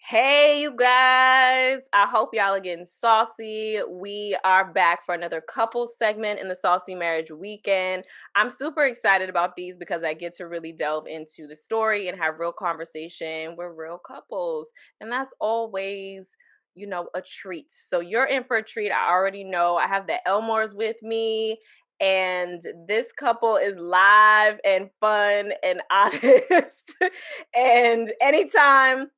Hey, you guys. I hope y'all are getting saucy. We are back for another couple segment in the Saucy Marriage Weekend. I'm super excited about these because I get to really delve into the story and have real conversation with real couples. And that's always, a treat. So you're in for a treat. I already know. I have the Elmores with me. And this couple is live and fun and honest. And anytime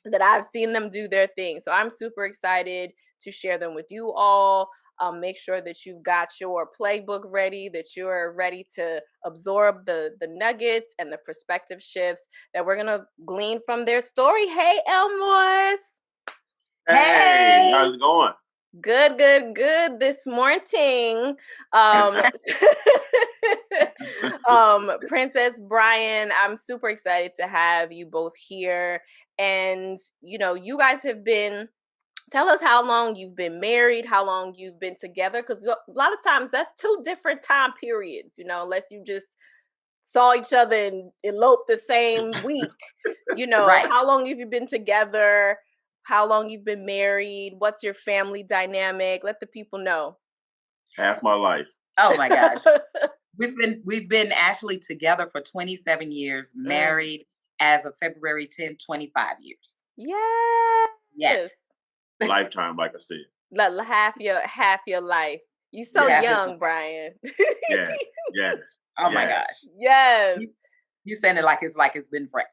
that I've seen them do their thing. So I'm super excited to share them with you all. Make sure that you've got your playbook ready, that you're ready to absorb the nuggets and the perspective shifts that we're gonna glean from their story. Hey, Elmores. Hey, how's it going? Good this morning. Um, Princess Brian, I'm super excited to have you both here. And, you guys have been, tell us how long you've been married, how long you've been together, because a lot of times that's two different time periods, unless you just saw each other and eloped the same week. Right. How long have you been together? How long you've been married? What's your family dynamic? Let the people know. Half my life. Oh my gosh. We've been actually together for 27 years, married as of February 10th, 25 years. Yes. Yes. Lifetime, like I said. Half your life. You so Yeah. young, Brian. Yes. Yes. Oh my Yes. gosh. Yes. You saying it like it's been forever.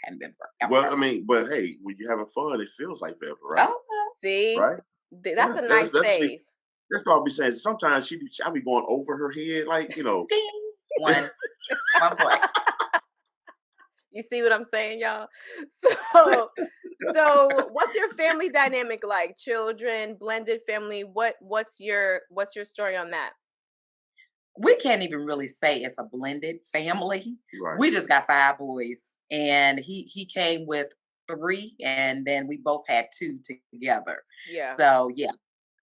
Hadn't been forever. Well, I mean, but hey, when you're having fun, it feels like forever, right? Oh, See? Right? That's a nice save. That's what I'll be saying. Sometimes I'll be going over her head, like, ding. One point. You see what I'm saying, y'all? So what's your family dynamic like? Children, blended family? What's your story on that? We can't even really say it's a blended family. Right. We just got 5 boys, and he came with 3, and then we both had 2 together. Yeah. So yeah,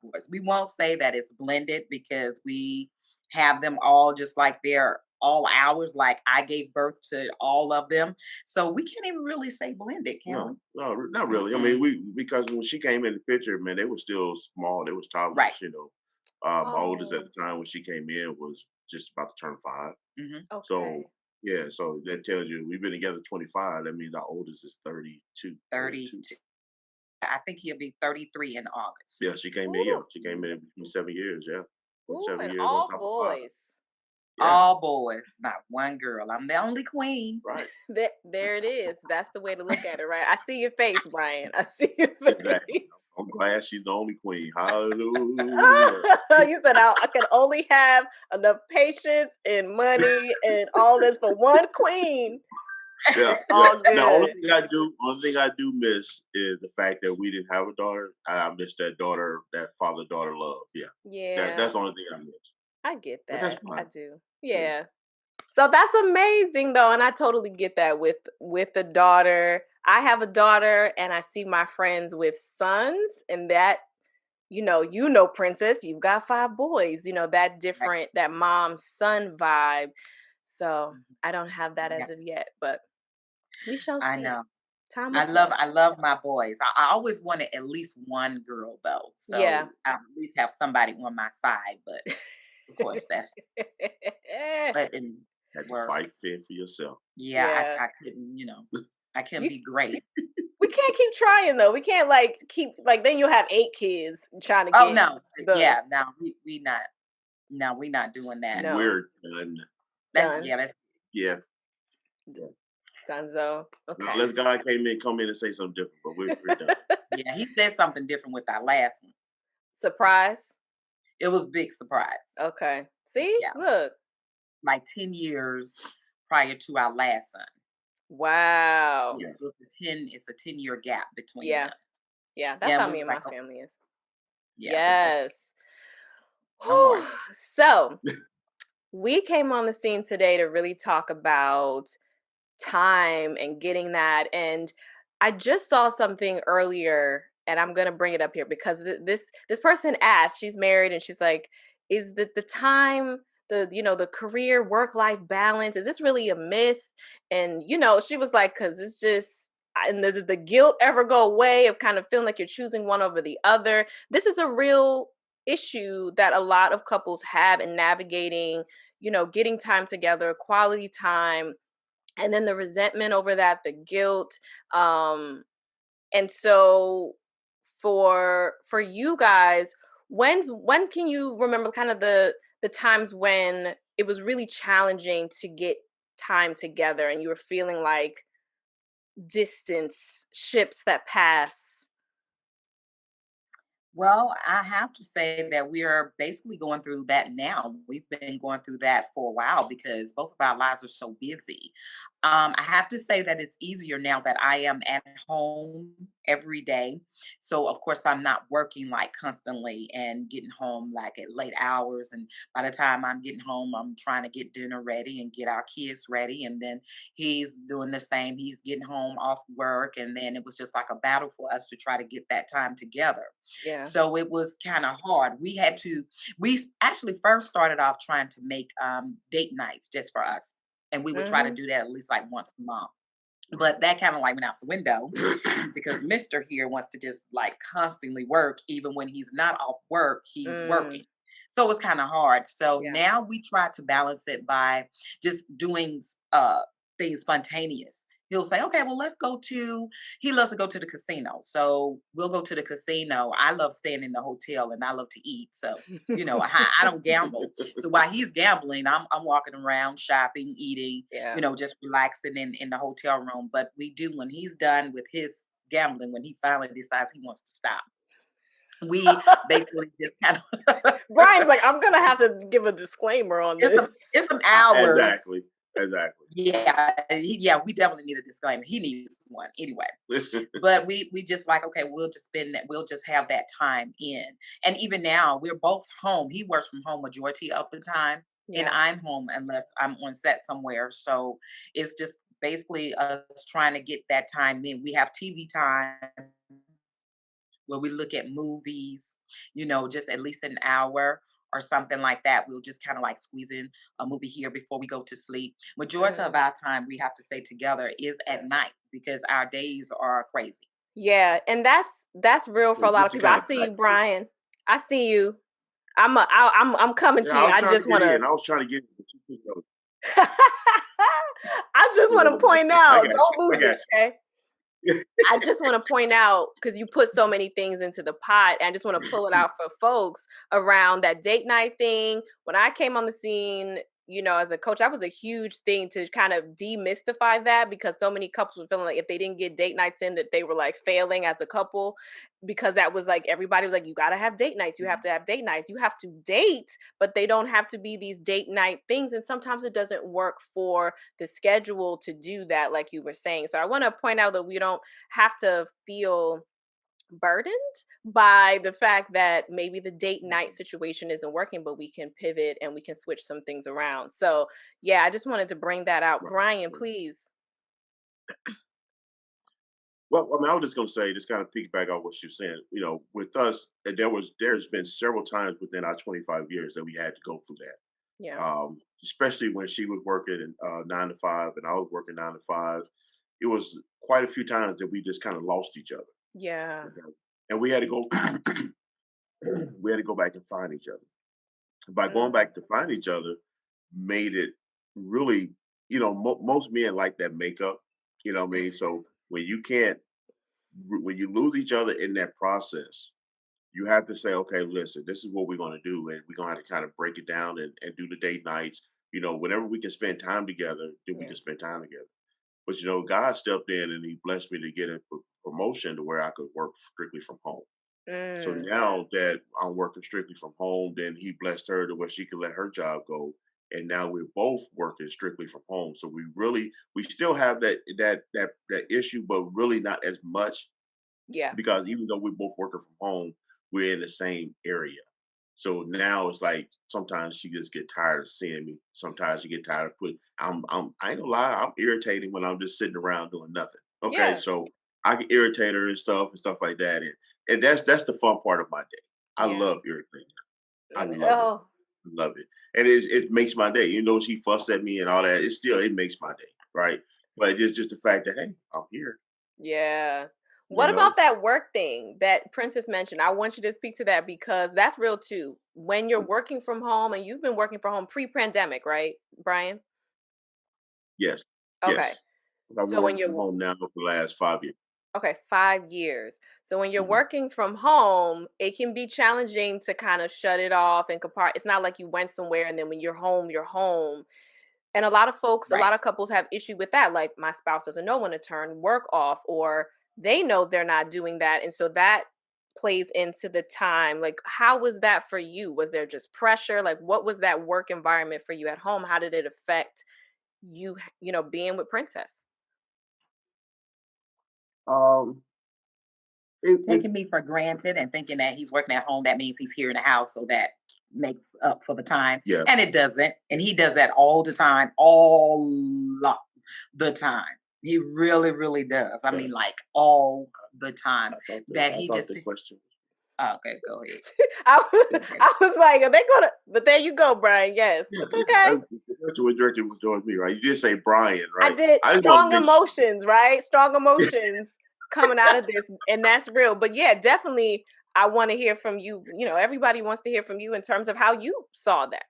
boys. We won't say that it's blended because we have them all just like they're all ours. Like I gave birth to all of them, so we can't even really say blended, can we? No, not really. I Mm-mm. mean, because when she came in the picture, man, they were still small. They was toddlers, Right. My oldest at Oh, the time when she came in was just about to turn 5. Hmm. So, okay. yeah, so that tells you we've been together 25. That means our oldest is 32. 32. I think he'll be 33 in August. Yeah, she came in. Yeah, Ooh, she came in between 7 years. Yeah, ooh, 7 years on and all top of 5. boys. Yeah, All boys, not one girl. I'm the only queen. right. There it is. That's the way to look at it, right? I see your face, Brian. I see your Exactly. face. I'm glad she's the only queen. Hallelujah. You said I can only have enough patience and money and all this for one queen. Yeah, It's yeah. all Now, good. only thing I do miss is the fact that we didn't have a daughter. I miss that daughter, that father-daughter love. Yeah, that's Yeah, the only thing I miss. I get But that's that. I fine. do. Yeah. Yeah. So that's amazing though, and I totally get that with the daughter. I have a daughter and I see my friends with sons and that princess, you've got 5 boys, that Right. different that mom son vibe. So, Mhm. I don't have that Yeah, as of yet, but we shall I see. know. Time will I love tell. I love my boys. I always wanted at least one girl though, Yeah. so I at least have somebody on my side. But of course, that didn't Had to work. fight fair for yourself. Yeah, Yeah. I couldn't. I couldn't You be great. We can't keep trying though. We can't keep then you'll have 8 kids trying to Oh get no, the yeah, no, we not. No, we not doing that. no, We're done. done. That's Yeah. Yeah. Dunzo. Now, Okay. unless God come in and say something different, but we're done. yeah. He said something different with our last one. Surprise. It was big surprise. Okay. See? Yeah, Look. like 10 years prior to our last son. Wow. Yeah, it's a 10-year gap between Yeah. them. Yeah, that's Yeah, and how we me was and like, my oh, family is. yeah, but this Yes. no more. Whew. So, we came on the scene today to really talk about time and getting that. And I just saw something earlier, and I'm gonna bring it up here because this person asked. She's married, and she's like, "Is the time the career work life balance is this really a myth?" And she was like, "Cause it's just." and does the guilt ever go away of kind of feeling like you're choosing one over the other? This is a real issue that a lot of couples have in navigating, getting time together, quality time, and then the resentment over that, the guilt. And so for you guys, when can you remember kind of the times when it was really challenging to get time together and you were feeling like distance, ships that pass? Well, I have to say that we are basically going through that now. We've been going through that for a while because both of our lives are so busy. I have to say that it's easier now that I am at home every day. So, of course, I'm not working like constantly and getting home like at late hours. And by the time I'm getting home, I'm trying to get dinner ready and get our kids ready. And then he's doing the same. He's getting home off work. And then it was just like a battle for us to try to get that time together. Yeah. So it was kind of hard. We actually first started off trying to make date nights just for us. And we would try to Mhm. do that at least like once a month. But that kind of like went out the window because Mr. here wants to just like constantly work. Even when he's not off work, he's Mm, working. So it was kind of hard. So yeah. now we try to balance it by just doing things spontaneous. He'll say, okay, well, he loves to go to the casino. So we'll go to the casino. I love staying in the hotel and I love to eat. So, I don't gamble. So while he's gambling, I'm walking around shopping, eating, Yeah. just relaxing in the hotel room. But we do when he's done with his gambling, when he finally decides he wants to stop, we basically just kind of Brian's like, I'm gonna have to give a disclaimer on it's some this. it's some hours. Exactly. Exactly. Yeah, we definitely need a disclaimer. He needs one anyway. But we just like, okay, we'll just spend that, we'll just have that time in. And even now, we're both home. He works from home majority of the time, and Yeah. I'm home unless I'm on set somewhere. So it's just basically us trying to get that time in. We have TV time where we look at movies, just at least an hour or something like that. We'll just kind of like squeeze in a movie here before we go to sleep. Majority of Mm. our time we have to stay together is at night because our days are crazy. Yeah, and that's real for a lot Just of to people. I kind of see back you, you. Brian. I see you. I'm coming Yeah, to I you. was I trying to just get wanna in. I was trying to get in, but you know, I just you wanna know, point I out, got don't you. I lose it, got okay? you. I just want to point out because you put so many things into the pot, and I just want to pull it out for folks around that date night thing. When I came on the scene, as a coach, that was a huge thing to kind of demystify that because so many couples were feeling like if they didn't get date nights in, that they were like failing as a couple because that was like everybody was like, you got to have date nights, you have to have date nights, you have to date, but they don't have to be these date night things. And sometimes it doesn't work for the schedule to do that, like you were saying. So I want to point out that we don't have to feel burdened by the fact that maybe the date night situation isn't working, but we can pivot and we can switch some things around. So, yeah, I just wanted to bring that out. Right, Brian, right. please. Well, I mean, I was just gonna say, just kind of piggyback on what you're saying. With us, there's been several times within our 25 years that we had to go through that. Yeah. Especially when she was working 9 to 5 and I was working 9 to 5. It was quite a few times that we just kind of lost each other, Yeah. okay? And we had to go, we had to go back and find each other. By going Mm, back to find each other, made it really, most men like that makeup. You know what I mean? So when you can't, when you lose each other in that process, you have to say, okay, listen, this is what we're going to do. And we're going to have to kind of break it down and do the date nights. Whenever we can spend time together, then we yeah. can spend time together. But, God stepped in and he blessed me to get a promotion to where I could work strictly from home. So Mm, now that I'm working strictly from home, then he blessed her to where she could let her job go. And now we're both working strictly from home. So we still have that issue, but really not as much yeah. because even though we're both working from home, we're in the same area. So now it's like sometimes she just get tired of seeing me. Sometimes she get tired of I ain't gonna lie, I'm irritating when I'm just sitting around doing nothing. Okay, Yeah. so I can irritate her and stuff like that, and that's the fun part of my day. I Yeah. love irritating her. I love it. Oh, I love it, and it makes my day. She fuss at me and all that. It makes my day, right? But it's just the fact that hey, I'm here. Yeah. you What know? about that work thing that Princess mentioned? I want you to speak to that because that's real too. When you're working from home and you've been working from home pre-pandemic, right, Brian? Yes, Okay. yes. I've been So when working from you're home now for the last 5 years. okay, 5 years. So when you're Mhm. working from home, it can be challenging to kind of shut it off and compart. It's not like you went somewhere and then when you're home, you're home. And a lot of folks, a Right. lot of couples have issue with that. Like my spouse doesn't know when to turn work off, or they know they're not doing that. And so that plays into the time. Like, how was that for you? Was there just pressure? Like, what was that work environment for you at home? How did it affect you, being with Princess? Um, it Taking me for granted and thinking that he's working at home, that means he's here in the house, so that makes up for the time. yeah, And it doesn't. And he does that all the time, all the time. He really, really does. I yeah. mean, like all the time. That I he thought just the question oh, okay, go ahead. I, Go was- ahead. I was like, are they gonna? But there you go, Brian. Yes, yeah, it's yeah, okay. the question was directed towards me, right? You did say Brian, I right? did I just want to strong make sure. emotions, right? Strong emotions coming out of this, and that's real. But yeah, definitely, I want to hear from you. Everybody wants to hear from you in terms of how you saw that.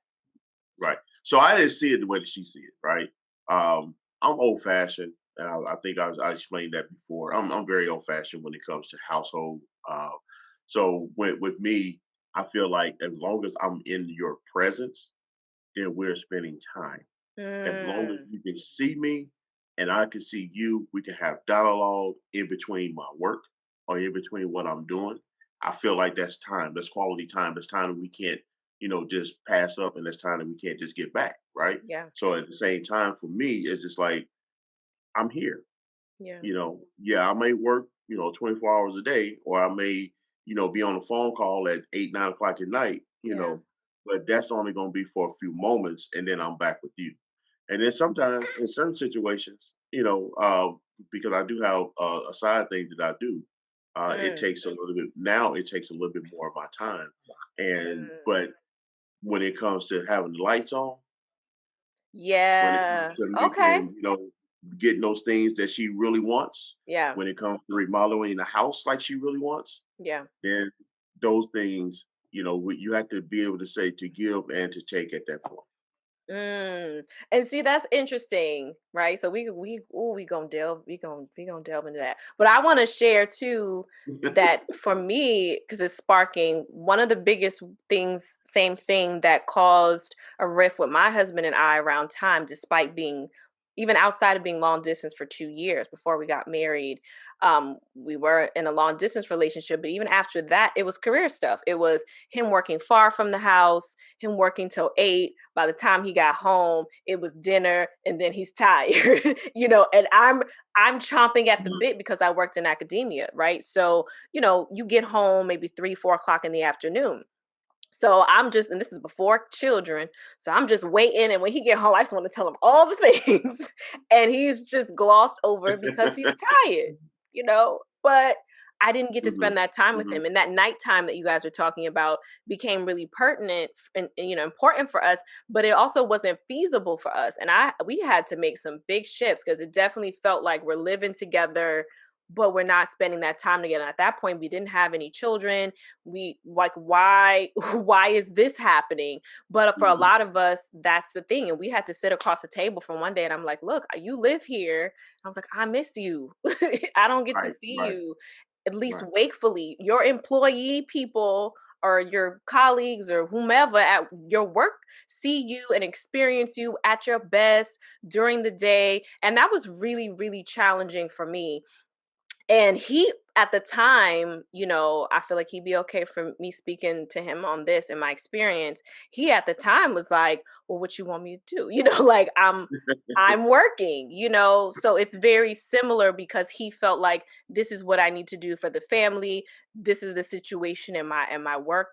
Right. So I didn't see it the way that she see it, right? I'm old fashioned, and I think I explained that before. I'm very old fashioned when it comes to household. Uh, so with me, I feel like as long as I'm in your presence, then we're spending time. As long as Mm, you can see me and I can see you, we can have dialogue in between my work or in between what I'm doing. I feel like that's time. That's quality time. That's time that we can't, just pass up, and that's time that we can't just get back, right? yeah, So at the same time, for me, it's just like I'm here. yeah, Yeah, I may work, 24 hours a day, or I may, be on a phone call at 8, 9 o'clock at night, yeah. but that's only going to be for a few moments, and then I'm back with you. And then sometimes in certain situations, because I do have a side thing that I do, Mm, it takes a little bit more of my time. mm. But when it comes to having the lights on, when it comes Yeah. to Okay. making, getting those things that she really wants, Yeah. when it comes to remodeling the house like she really wants, Yeah. then those things, you have to be able to say to give and to take at that point. Mm. And see, that's interesting, right? So we gonna delve, we gonna delve into that. But I want to share too that for me, because it's sparking one of the biggest things, same thing that caused a rift with my husband and I around time, despite being even outside of being long distance for 2 years before we got married. We were in a long distance relationship, but even after that, it was career stuff. It was him working far from the house, him working till 8. By the time he got home, it was dinner, and then he's tired, and I'm chomping at the Mhm. bit because I worked in academia, right? So, you get home maybe 3, 4 o'clock in the afternoon. So I'm just, and this is before children. So I'm just waiting. And when he get home, I just want to tell him all the things. And he's just glossed over it because he's tired, But I didn't get to Mhm. spend that time with Mhm. him. And that nighttime that you guys were talking about became really pertinent and important for us, but it also wasn't feasible for us. And we had to make some big shifts because it definitely felt like we're living together, but we're not spending that time together. At that point, we didn't have any children. We like, why why is this happening? But for a Mhm. lot of us, that's the thing. And we had to sit across the table from one day, and I'm like, look, you live here. I was like, I miss you. I don't get to Right, see right, you, at least right. wakefully. Your employee people or your colleagues or whomever at your work see you and experience you at your best during the day. And that was really, really challenging for me. And he, at the time, I feel like he'd be okay for me speaking to him on this in my experience. He at the time was like, well, what you want me to do? Like I'm working, so it's very similar because he felt like this is what I need to do for the family. This is the situation in my work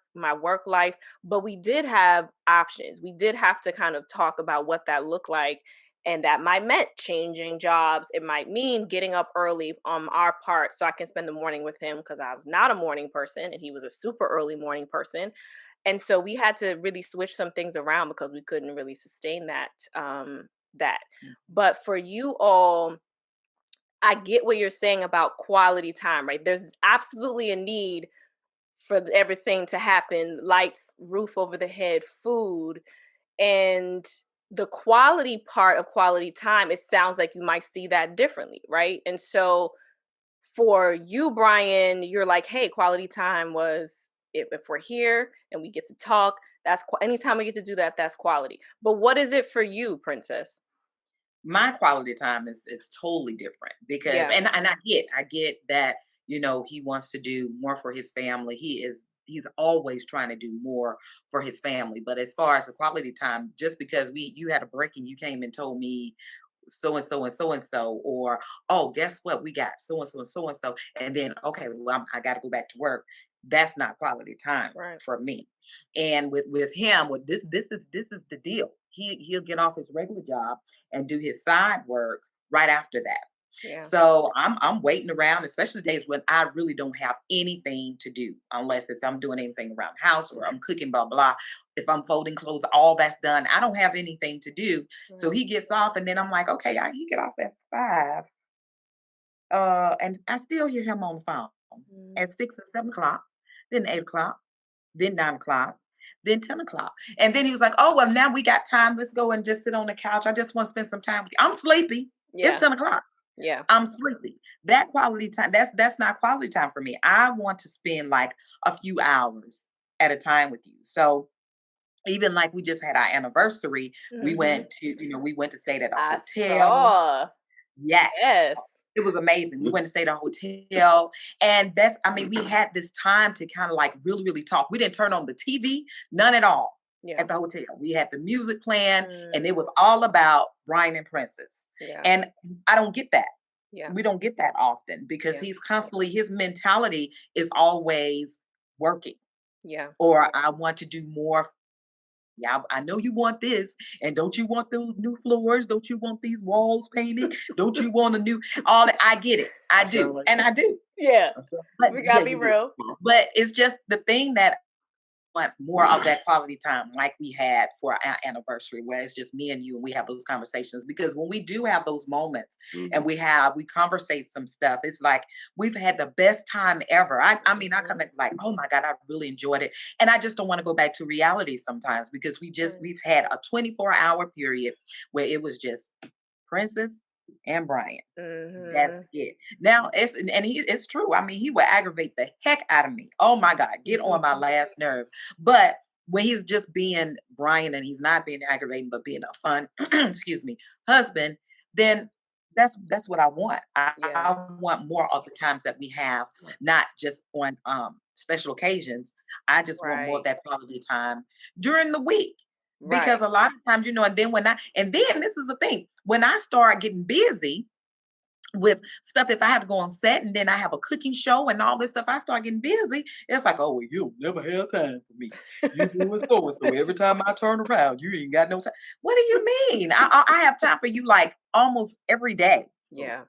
life. But we did have options. We did have to kind of talk about what that looked like, and that might meant changing jobs. It might mean getting up early on our part so I can spend the morning with him because I was not a morning person and he was a super early morning person. And so we had to really switch some things around because we couldn't really sustain that. But for you all, I get what you're saying about quality time, right? There's absolutely a need for everything to happen, lights, roof over the head, food, and the quality part of quality time, it sounds like you might see that differently, right? And so for you, Brian, you're like, hey, quality time was if we're here and we get to talk, anytime we get to do that, that's quality. But what is it for you, Princess? My quality time is totally different because Yeah. and I get that, he wants to do more for his family. He's always trying to do more for his family. But as far as the quality time, just because you had a break and you came and told me so and so and so and so, or oh, guess what? We got so and so and so and so, and then okay, well, I got to go back to work. That's not quality time Right. for me. And with him, with this is the deal. He'll get off his regular job and do his side work right after that. Yeah. So I'm waiting around, especially days when I really don't have anything to do, unless if I'm doing anything around the house or I'm cooking, blah blah. If I'm folding clothes, all that's done. I don't have anything to do. So Right. he gets off, and then I'm like, okay, he get off at 5, and I still hear him on the phone Mm. at 6 or 7 o'clock, then 8 o'clock, then 9 o'clock, then 10 o'clock, and then he was like, oh well, now we got time. Let's go and just sit on the couch. I just want to spend some time with you. I'm sleepy. It's Yeah. 10 o'clock. Yeah. I'm sleepy. That quality time, that's not quality time for me. I want to spend like a few hours at a time with you. So even like we just had our anniversary, we Hmm. went to, we went to stay at a I hotel. saw. Yes. Yes. It was amazing. We went and stayed at a hotel. And we had this time to kind of like really, really talk. We didn't turn on the TV, none at all Yeah. at the hotel. We had the music playing and it Mm. was all about Brian and Princess. Yeah. And I don't get that. Yeah. We don't get that often because Yeah. his mentality is always working, Yeah. or I want to do more. Yeah, I know you want this, and don't you want those new floors? Don't you want these walls painted? Don't you want a new all that? I get it. I I sound do. like And I do. Yeah. I sound, But We yeah, gotta be you do. real. But it's just the thing that want more of that quality time like we had for our anniversary where it's just me and you and we have those conversations because when we do have those moments and mhm. we conversate some stuff, it's like we've had the best time ever. I mean I come Mhm. back like, oh my God, I really enjoyed it. And I just don't want to go back to reality sometimes because Right. we've had a 24-hour period where it was just Princess and Brian. That's Mhm. it. Now it's true. I mean, he would aggravate the heck out of me. Oh my God, get on my last nerve. But when he's just being Brian and he's not being aggravating, but being a fun, excuse me, husband, then that's what I want. Yeah. I want more of the times that we have, not just on special occasions. I just want more of Right. that quality time during the week. Right. Because a lot of times, and then and then this is the thing, when I start getting busy, with stuff if I have to go on set and then I have a cooking show and all this stuff, I start getting busy. It's like, oh, well, you never have time for me. You doing so and so. That's Every time I turn around, you ain't got no time. What do you mean? I have time for you like almost every day. So, yeah.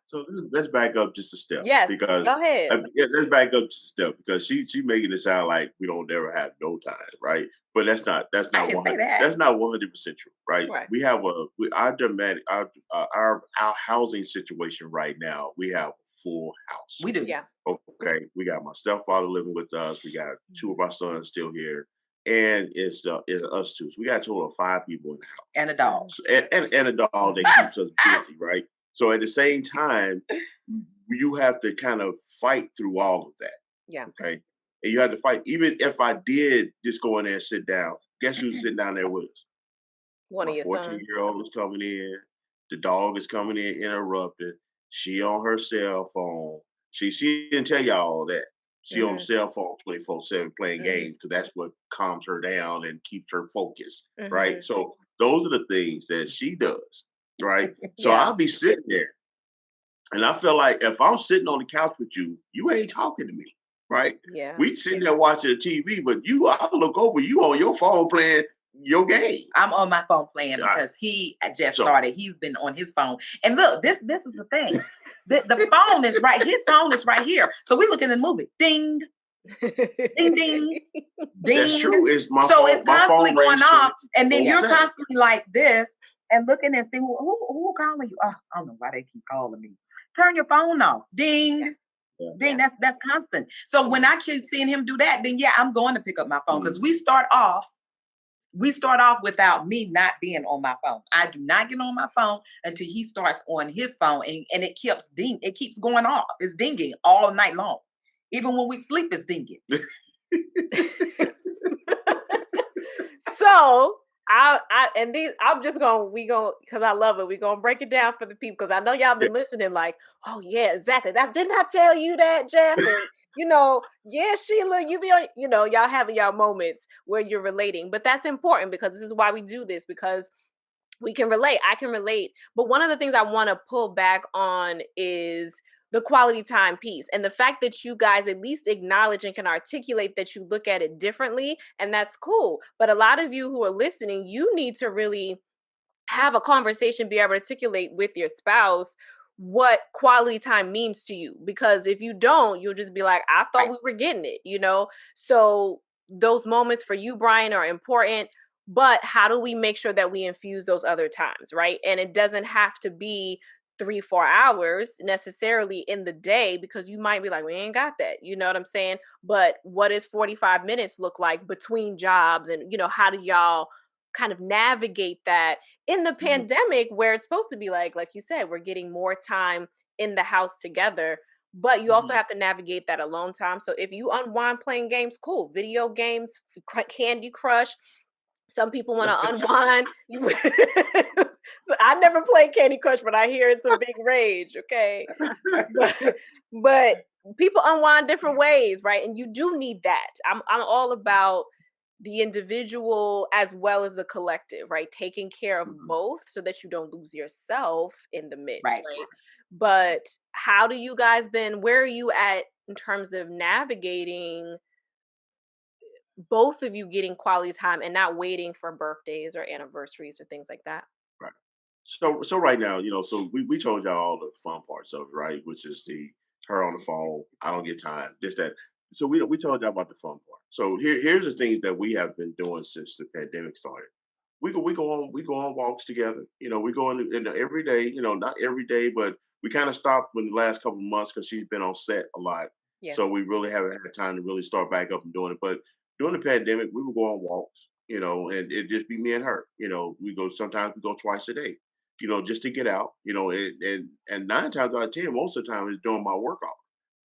let's back up just a step Yes. because Go ahead. yeah, let's back up just a step because she making it sound like we don't never have no time, right? But that's I not didn't say 100. that. That's not 100% true, right? Right. We have our dramatic our housing situation right now. We have a full house. We do. Yeah. Okay, we got my stepfather living with us. We got two of our sons still here, and it's us two. So we got a total of 5 people in the house. And a dog. Mhm. And a dog that keeps us busy, right? So at the same time, you have to kind of fight through all of that, Yeah. okay? And you have to fight. Even if I did just go in there and sit down, guess who's sitting down there with us? One My of your sons. 14-year-old is coming in. The dog is coming in interrupted. She on her cell phone. She didn't tell y'all all that. She on the Mhm. cell phone 24/7 playing Mhm. games because that's what calms her down and keeps her focused, right? Mhm. So those are the things that she does, right? So Yeah. I'll be sitting there and I feel like if I'm sitting on the couch with you, you ain't talking to me, right? Yeah. We sitting there watching the TV, but I look over, you on your phone playing your game. I'm on my phone playing All right. because he just So started. He's been on his phone. And look, this is the thing. The phone is right. His phone is right here. So we looking at the movie. Ding, ding, ding, that's ding. true. Is So it's my constantly phone going rings off, and then you're 24/7. constantly like this and looking and see who calling you. Oh, I don't know why they keep calling me. turn your phone off. Yeah. Ding, Yeah. ding. Yeah. That's constant. So when Mhm. I keep seeing him do that, then yeah, I'm going to pick up my phone because Mhm. we start off without me not being on my phone. I do not get on my phone until he starts on his phone, and it keeps going off. It's dinging all night long. Even when we sleep, it's dinging. So I and these I'm just gonna we gonna because I love it. We gonna break it down for the people because I know y'all Yeah. been listening. Like, oh yeah, exactly. That didn't I tell you that, Jeff? And yeah, Sheila, you be on. Y'all having y'all moments where you're relating, but that's important because this is why we do this because we can relate. I can relate. But one of the things I want to pull back on is the quality time piece and the fact that you guys at least acknowledge and can articulate that you look at it differently. And that's cool. But a lot of you who are listening, you need to really have a conversation, be able to articulate with your spouse what quality time means to you. Because if you don't, you'll just be like, I thought Right. we were getting it. So those moments for you, Brian, are important. But how do we make sure that we infuse those other times, right? And it doesn't have to be 3-4 hours necessarily in the day because you might be like, we ain't got that. You know what I'm saying? But what does 45 minutes look like between jobs? And, how do y'all kind of navigate that in the Mhm. pandemic where it's supposed to be like you said, we're getting more time in the house together, but you also Mhm. have to navigate that alone time. So if you unwind playing games, cool. Video games, Candy Crush. Some people want to unwind. I never played Candy Crush, but I hear it's a big rage. Okay, but but people unwind different ways, right? And you do need that. I'm all about the individual as well as the collective, right? Taking care of Mhm. both so that you don't lose yourself in the midst, Right. right? But how do you guys then, where are you at in terms of navigating both of you getting quality time and not waiting for birthdays or anniversaries or things like that? Right. So right now, so we told y'all all the fun parts of it, right? Which is the her on the phone. I don't get time. This that. So we told y'all about the fun part. So here's the things that we have been doing since the pandemic started. We go on walks together. We go in every day. Not every day, but we kind of stopped in the last couple of months because she's been on set a lot. Yeah. So we really haven't had time to really start back up and doing it. But during the pandemic, we would go on walks. And it just be me and her. We go twice a day. Just to get out. And 9 times out of 10, most of the time, it's during my workout.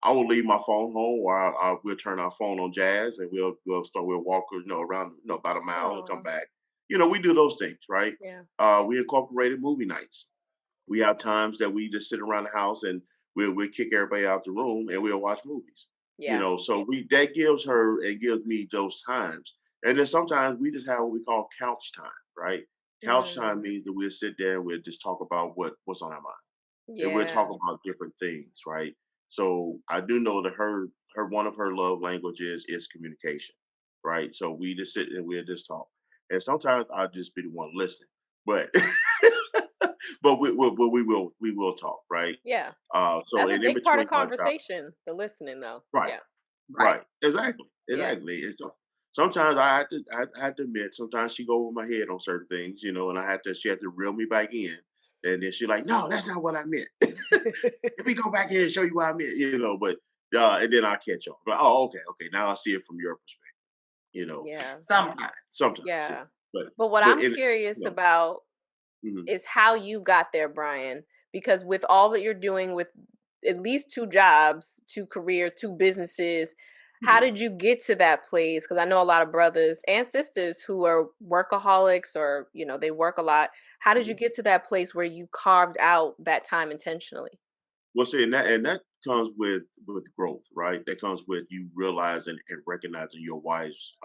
I will leave my phone home, or we'll turn our phone on jazz, and we'll walk, around, about a mile and come Oh, back. We do those things, right? yeah. We incorporated movie nights. We have times that we just sit around the house and we'll kick everybody out the room and we'll watch movies. Yeah. So we that gives her and gives me those times. And then sometimes we just have what we call couch time, right? Couch time Mm, means that we'll sit there and we'll just talk about what's on our mind. And we'll yeah. talk about different things, right? So I do know that her one of her love languages is communication, right? So we just sit and we'll just talk. And sometimes I'll just be the one listening. But but we will talk, right? Yeah. So That's a and in big part of between our job, conversation, the listening though. right, Yeah. Right. right, exactly, Yeah. exactly. And so sometimes I had to admit sometimes she go over my head on certain things, and she had to reel me back in, and then she like, no, that's not what I meant. Let me go back here and show you what I meant. But and then I catch on. But oh, okay, okay, now I see it from your perspective. Yeah. Sometimes. Sometimes, yeah, Yeah. but But what but I'm in curious you know, about mhm, is how you got there, Brian, because with all that you're doing with at least two jobs, two careers, two businesses, how mhm, did you get to that place? Because I know a lot of brothers and sisters who are workaholics or, they work a lot. How did you mhm. get to that place where you carved out that time intentionally? Well, see, and that comes with growth, right? That comes with you realizing and recognizing your wife's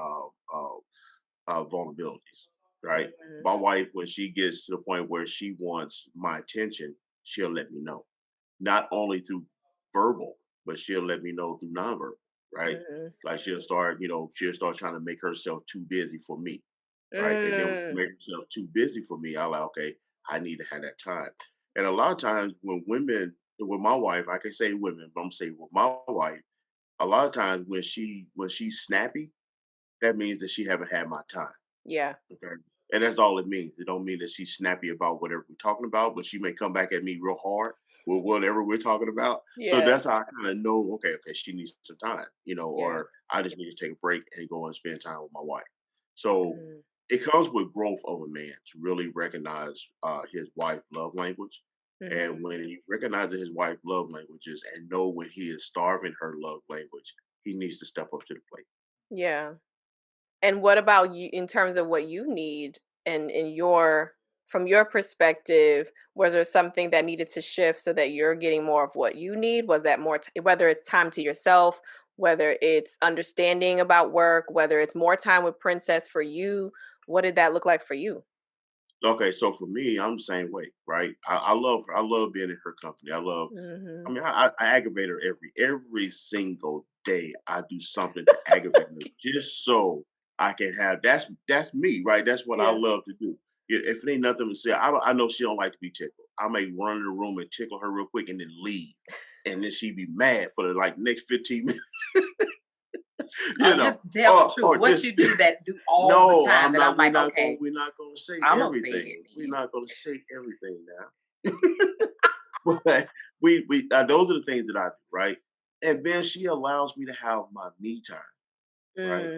vulnerabilities, right? Mhm. My wife, when she gets to the point where she wants my attention, she'll let me know, not only through verbal, but she'll let me know through nonverbal, right? Mhm. Like she'll start trying to make herself too busy for me, right? And then when she Mm. make herself too busy for me, I'm like, okay, I need to have that time. And a lot of times with my wife, I can say women, but I'm saying with my wife, a lot of times when she's snappy, that means that she haven't had my time. Yeah. Okay. And that's all it means. It don't mean that she's snappy about whatever we're talking about, but she may come back at me real hard. with whatever we're talking about. So Yeah. that's how I kind of know, okay, she needs some time, Yeah. or I just need to take a break and go and spend time with my wife. So Mm. it comes with growth of a man to really recognize his wife's love language. And Mhm. when he recognizes his wife's love languages and know when he is starving her love language, he needs to step up to the plate. Yeah. And what about you in terms of what you need and in your from your perspective, was there something that needed to shift so that you're getting more of what you need? Was that more whether it's time to yourself, whether it's understanding about work, whether it's more time with Princess for you? What did that look like for you? Okay, so for me, I'm the same way, right? I love being in her company. I Mhm. mean, I aggravate her every single day. I do something to aggravate her just so I can have that's me, right? That's what I Yeah. love to do. If it ain't nothing to say, I know she don't like to be tickled. I may run in the room and tickle her real quick and then leave, and then she be mad for the like next 15 minutes, you Oh, know, just tell the truth. or What just you do that do all the no, time I'm that I'm not. We're like, not going. okay, We're not going to say I'm gonna say it everything. to We're you. not going to say everything now. But we those are the things that I do, right? And then she allows me to have my me time, right?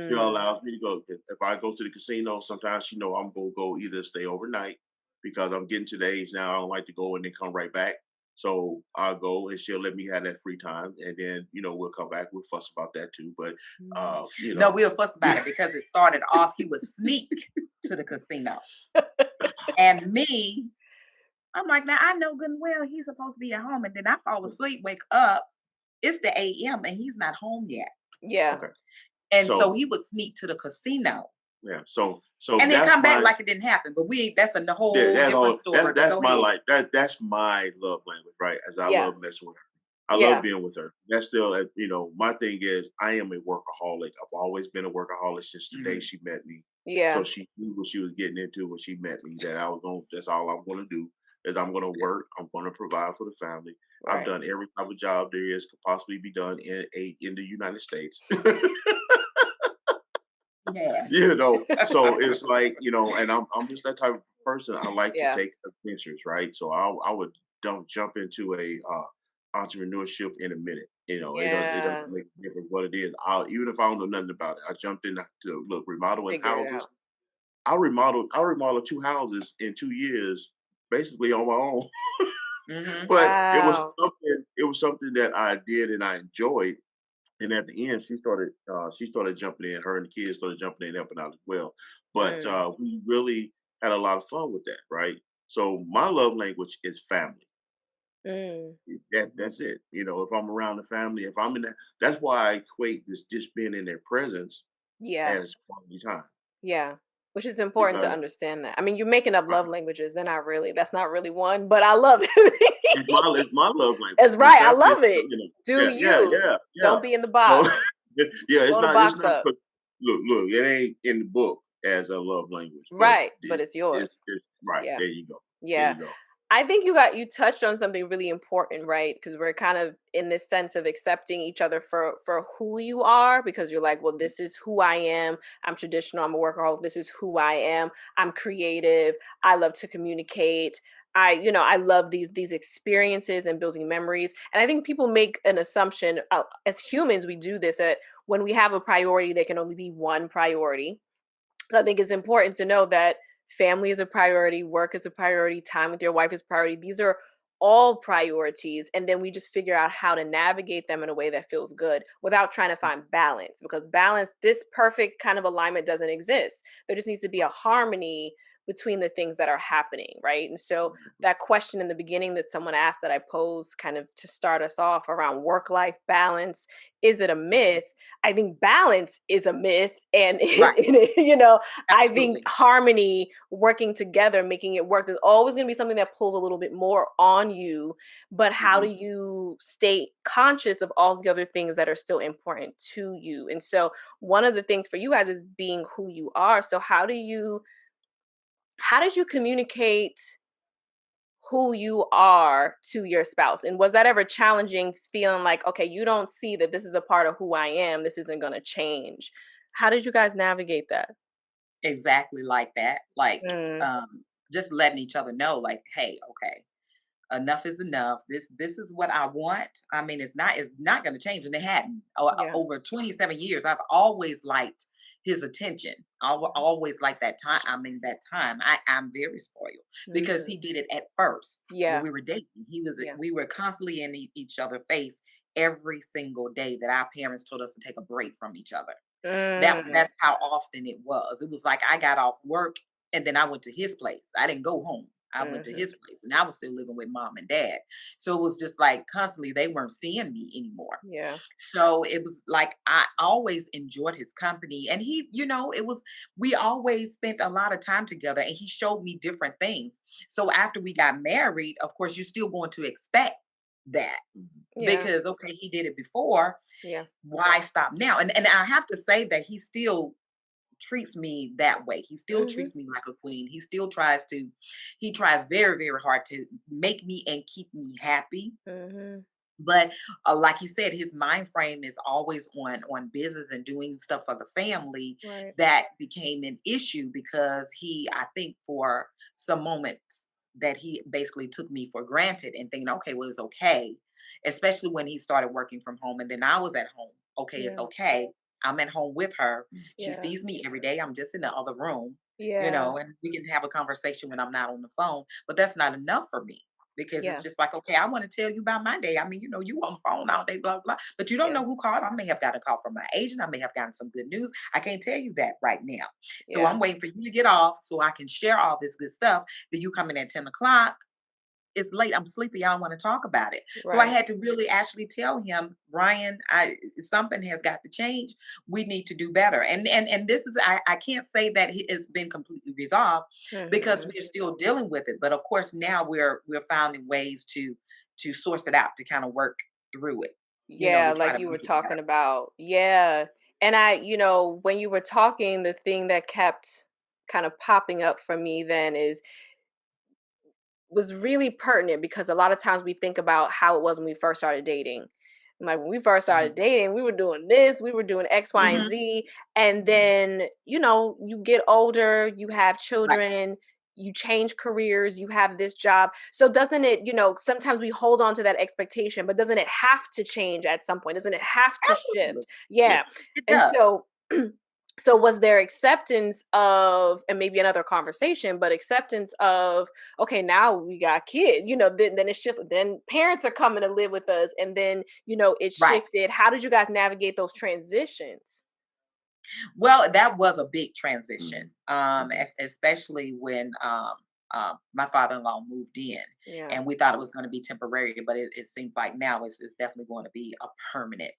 She Mhm. allows me to go. If I go to the casino, sometimes she know I'm gonna go either stay overnight because I'm getting to the age now. I don't like to go and then come right back. So I'll go and she'll let me have that free time, and then we'll come back. We'll fuss about that too, but Mm. No, we'll fuss about it because it started off, he would sneak to the casino. And me, I'm like, now I know good and well he's supposed to be at home. And then I fall asleep, wake up, it's the AM and he's not home yet. Yeah. okay. And so So he would sneak to the casino yeah, so and then that's come back my like it didn't happen. But that's a yeah, whole that's different all. story. But That's go my ahead. like that's my love language, right? As I Yeah. love messing with her. I love Yeah. being with her. That's still, my thing is I am a workaholic. I've always been a workaholic since the day Mhm. she met me. So Yeah. she knew what she was getting into when she met me. That I was going. That's all I'm going to do. Is I'm going to work. I'm going to provide for the family. I've Right. done every type of job there is could possibly be done in the United States. Yeah. So it's like, and I'm just that type of person. I like to Yeah. take adventures, right? So I would don't jump into a entrepreneurship in a minute. It doesn't Yeah. make a difference what it is. I'll even if I don't know nothing about it, I jumped in to look remodeling Figure it houses. out. I remodeled 2 houses in 2 years, basically on my own. Hmm. But Wow. it was something that I did and I enjoyed, and at the end, she started jumping in. Her and the kids started jumping in, helping out as well. But Mm. we really had a lot of fun with that, right? So my love language is family. Mm. That's it. If I'm around the family, if I'm in that, that's why I equate this just being in their presence Yeah. as quality time Yeah. Which is important to because understand that. I mean, you're making up love right, languages. That's not really one, but I love it. it's my love language. It's Most right. I definitely, love it. Do yeah, yeah, you. yeah, yeah. Don't be in the So box. yeah, it's Blow the not. It's box not. up. Look. It ain't in the book as a love language, but Right. But it's yours. it's right. Yeah. There you go. There Yeah. you go. I think you touched on something really important, right? Because we're kind of in this sense of accepting each other for who you are, because you're like, well, this is who I am. I'm traditional. I'm a workaholic. This is who I am. I'm creative. I love to communicate. I love these experiences and building memories. And I think people make an assumption as humans, we do this that when we have a priority, there can only be one priority. So I think it's important to know that family is a priority, work is a priority, time with your wife is priority. These are all priorities. And then we just figure out how to navigate them in a way that feels good without trying to find balance. Because balance, this perfect kind of alignment doesn't exist. There just needs to be a harmony between the things that are happening, right? And so that question in the beginning that someone asked that I posed kind of to start us off around work life balance, is it a myth? I think balance is a myth, and Right. I think Absolutely. harmony, working together, making it work. There's always going to be something that pulls a little bit more on you, but how do Mhm. you stay conscious of all the other things that are still important to you? And so, one of the things for you guys is being who you are. So, how did you communicate who you are to your spouse? And was that ever challenging, feeling like, okay, you don't see that this is a part of who I am, this isn't going to change? How did you guys navigate that? Exactly like that. Like, Mm. um, just letting each other know, like, hey, okay. enough is enough. This is what I want. I mean, it's not going to change, and it hadn't. Yeah. Over 27 years, I've always liked his attention. Always liked that time. I mean, that time. I'm very spoiled because Mhm. he did it at first when Yeah. we were dating. Yeah. We were constantly in each other's face every single day that our parents told us to take a break from each other. Mm. That's how often it was. It was like I got off work and then I went to his place. I didn't go home. I went to Mhm. his place and I was still living with mom and dad. So it was just like constantly they weren't seeing me anymore. Yeah. So it was like I always enjoyed his company. And he, it was, we always spent a lot of time together and he showed me different things. So after we got married, of course, you're still going to expect that Mhm. Yeah. because, okay, he did it before, Yeah. why stop now? And I have to say that he still treats me that way. He still Mhm. treats me like a queen. He tries very, very hard to make me and keep me happy. Mhm. But like he said, his mind frame is always on business and doing stuff for the family. Right. That became an issue because I think for some moments that he basically took me for granted and thinking, okay, well, it's okay. Especially when he started working from home and then I was at home. Okay, it's Yeah. okay. I'm at home with her. She Yeah. sees me every day. I'm just in the other room, Yeah. and we can have a conversation when I'm not on the phone. But that's not enough for me because it's Yeah. just like, okay, I want to tell you about my day. I mean, you on the phone all day, blah, blah, but you don't Yeah. know who called. I may have gotten a call from my agent. I may have gotten some good news. I can't tell you that right now. So Yeah. I'm waiting for you to get off so I can share all this good stuff. Then you come in at 10 o'clock. It's late. I'm sleepy. I don't want to talk about it. So I Right. had to really actually tell him, Ryan, something has got to change. We need to do better. And this is I can't say that it's been completely resolved because Mhm. we're still dealing with it. But of course, now we're finding ways to source it out to kind of work through it, Yeah, to try like to you were make it talking better. about. Yeah. And when you were talking, the thing that kept kind of popping up for me then is was really pertinent because a lot of times we think about how it was when we first started dating. Like when we first started Mhm. dating, we were doing this, we were doing X, Y, and Mhm. Z. And then, you get older, you have Right. children, you change careers, you have this job. So doesn't it, sometimes we hold on to that expectation, but doesn't it have to change at some point? Doesn't it have to Absolutely. shift? Yeah. It And does. so so was there acceptance of, and maybe another conversation, but acceptance of, okay, now we got kids, then it shifted, then parents are coming to live with us, and then it Right. shifted. How did you guys navigate those transitions? Well, that was a big transition, Mhm. Mhm. especially when my father-in-law moved in, Yeah. and we thought it was going to be temporary, but it seems like now it's definitely going to be a permanent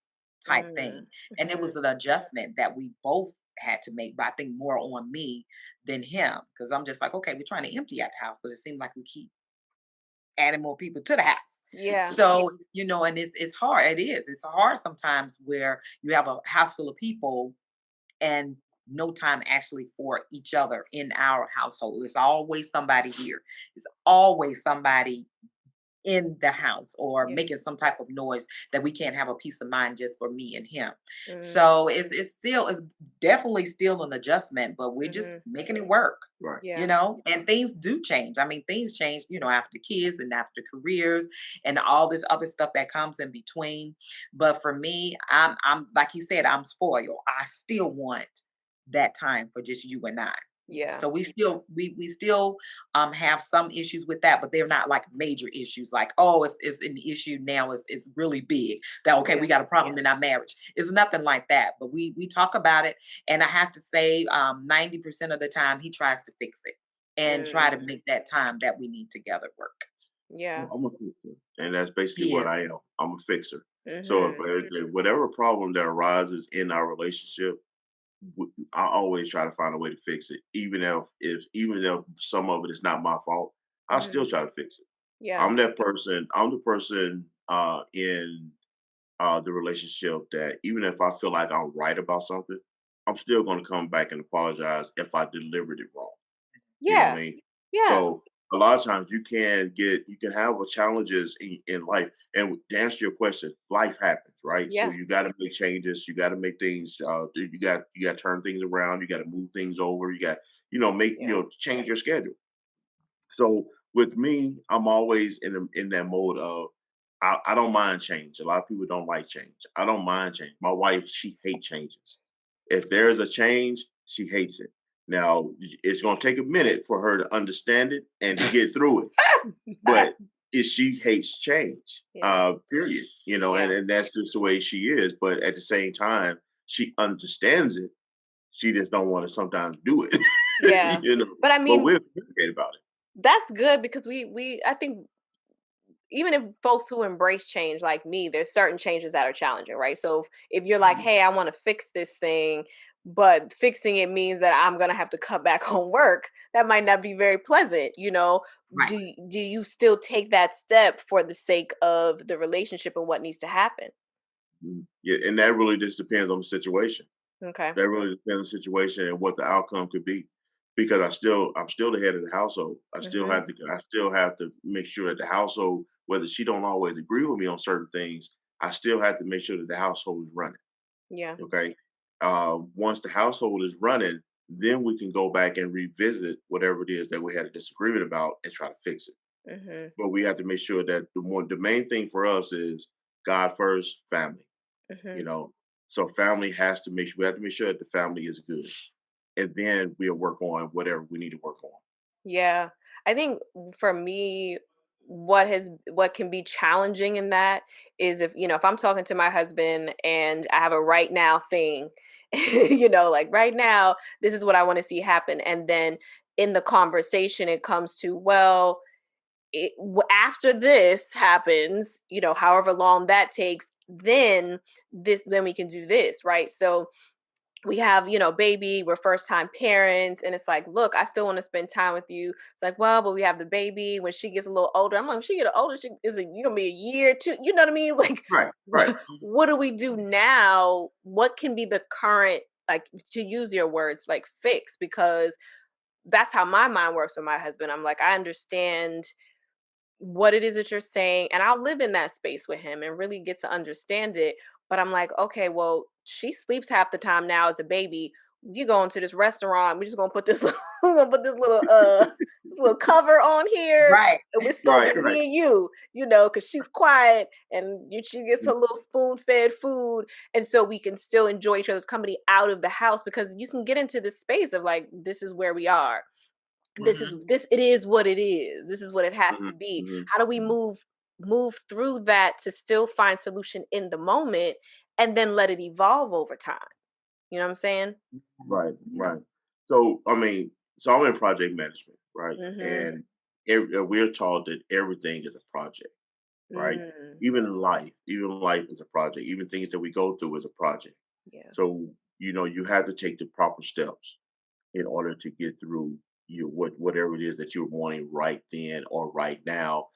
type Mm, thing. And it mhm. was an adjustment that we both had to make, but I think more on me than him, because I'm just like, okay, we're trying to empty out the house, but it seems like we keep adding more people to the house. Yeah. So, and it's hard. It is. It's hard sometimes where you have a house full of people and no time actually for each other in our household. It's always somebody here. It's always somebody in the house or Yeah. making some type of noise that we can't have a peace of mind just for me and him. Mm, So it's definitely still an adjustment, but we're just mhm. making it work. Right. Yeah. And things do change. I mean, things change, after kids and after careers and all this other stuff that comes in between. But for me, I'm like he said, I'm spoiled. I still want that time for just you and I. Yeah. So we still have some issues with that, but they're not like major issues like, oh, it's an issue now, it's really big. That okay, Yeah. we got a problem in our marriage. It's nothing like that. But we talk about it, and I have to say, 90% of the time he tries to fix it and try to Mm, make that time that we need together work. yeah. I'm a fixer, and that's basically He what is. I am. I'm a fixer. So if Mhm. whatever problem that arises in our relationship, I always try to find a way to fix it, even if some of it is not my fault. I still Mhm. try to fix it. Yeah. I'm that person. I'm the person in the relationship that even if I feel like I'm right about something, I'm still going to come back and apologize if I delivered it wrong. You know what Yeah. I mean? Yeah. So a lot of times you can have challenges in life. And to answer your question, life happens, right? So Yeah. you got to make changes. You got to make things. You got to turn things around. You got to move things over. You got make Yeah. change your schedule. So with me, I'm always in that mode of I don't mind change. A lot of people don't like change. I don't mind change. My wife, she hates changes. If there's a change, she hates it. Now, it's going to take a minute for her to understand it and to get through it. But she hates change, Yeah. period. You know, Yeah. and that's just the way she is. But at the same time, she understands it. She just don't want to sometimes do it. Yeah. You know, But I but mean, we'll communicate about it. that's good because we I think even if folks who embrace change like me, there's certain changes that are challenging, right? So if you're like, Mhm. hey, I want to fix this thing, but fixing it means that I'm gonna have to cut back on work, that might not be very pleasant, you know. Right. Do you still take that step for the sake of the relationship and what needs to happen? Yeah, and that really just depends on the situation. Okay. That really depends on the situation and what the outcome could be. Because I'm still the head of the household. Hmm. I still have to make sure that the household, whether she don't always agree with me on certain things, I still have to make sure that the household is running. Yeah. Okay. Once the household is running, then we can go back and revisit whatever it is that we had a disagreement about and try to fix it. Hmm. But we have to make sure that the main thing for us is God first, family. You Hmm. know, so family has to make sure we have to make sure that the family is good, and then we'll work on whatever we need to work on. Yeah. I think for me, what can be challenging in that is if, if I'm talking to my husband and I have a right now thing, like right now, this is what I want to see happen. And then in the conversation, it comes to, well, after this happens, however long that takes, then we can do this, right? So we have, baby, we're first time parents, and it's like, look, I still want to spend time with you. It's like, well, but we have the baby. When she gets a little older, I'm like, when she get older, she is it you gonna be a year, two, you know what I mean? Like, Right, right. Mhm. what do we do now? What can be the current, like, to use your words, like, fix? Because that's how my mind works with my husband. I'm like, I understand what it is that you're saying, and I'll live in that space with him and really get to understand it. But I'm like, okay, well, she sleeps half the time now as a baby. You go into this restaurant, we're just gonna put this we're gonna put this little cover on here, Right. and it's gonna Right, be right. me and you, because she's quiet and she gets her little spoon fed food, and so we can still enjoy each other's company out of the house, because you can get into this space of like, this is where we are, Mhm. it is what it is, this is what it has to Mhm, be. mhm. How do we move through that to still find solution in the moment, and then let it evolve over time? You know what I'm saying? Right, right. So, so I'm in project management, right? Mhm. And we're taught that everything is a project, right? Mm. Even life is a project. Even things that we go through is a project. Yeah. So, you have to take the proper steps in order to get through whatever it is that you're wanting right then or right now.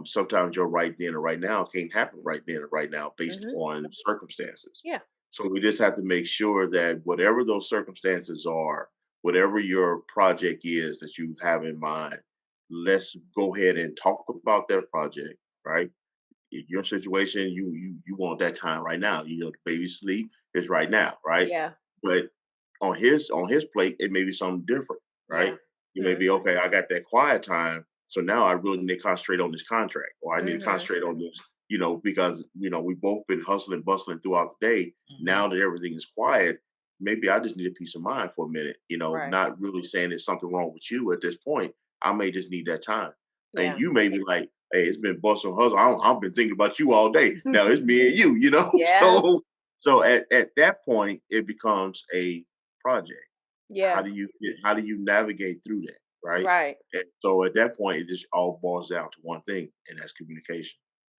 Sometimes your right then or right now can't happen right then or right now based Mhm. on circumstances. Yeah. So we just have to make sure that whatever those circumstances are, whatever your project is that you have in mind, let's go ahead and talk about that project, right? In your situation, you want that time right now. The baby sleep is right now, right? Yeah. But on his plate, it may be something different, right? Yeah. It may be, Mhm. okay, I got that quiet time, so now I really need to concentrate on this contract, or I need to Mhm. concentrate on this, because we both been hustling, bustling throughout the day. Mhm. Now that everything is quiet, maybe I just need a peace of mind for a minute. Right. Not really saying there's something wrong with you at this point. I may just need that time, and Yeah. you may be like, hey, it's been busting hustle. I've been thinking about you all day. Now it's me and you, Yeah. So at that point, it becomes a project. Yeah. How do you navigate through that, right? Right. And so at that point, it just all boils down to one thing, and that's communication.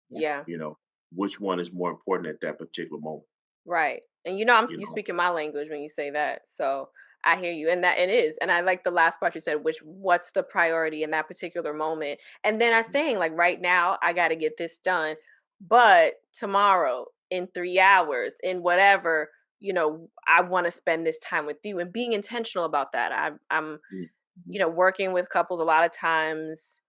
Yeah. Yeah. You know, which one is more important at that particular moment? Right. And You you know, speaking my language when you say that. So I hear you. And that it is. And I like the last part you said, which what's the priority in that particular moment. And then I'm saying, like, right now, I gotta get this done. But tomorrow, in 3 hours, in whatever, I want to spend this time with you, and being intentional about that. I'm, mm, mhm, working with couples a lot of times,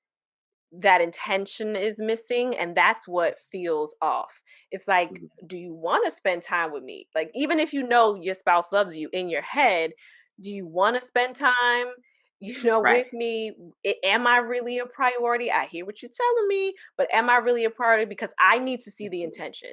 that intention is missing, and that's what feels off. It's like, mhm, do you want to spend time with me? Like, even if you know your spouse loves you in your head, do you want to spend time? Right. with me, am I really a priority? I hear what you're telling me, but am I really a priority? Because I need to see the intention.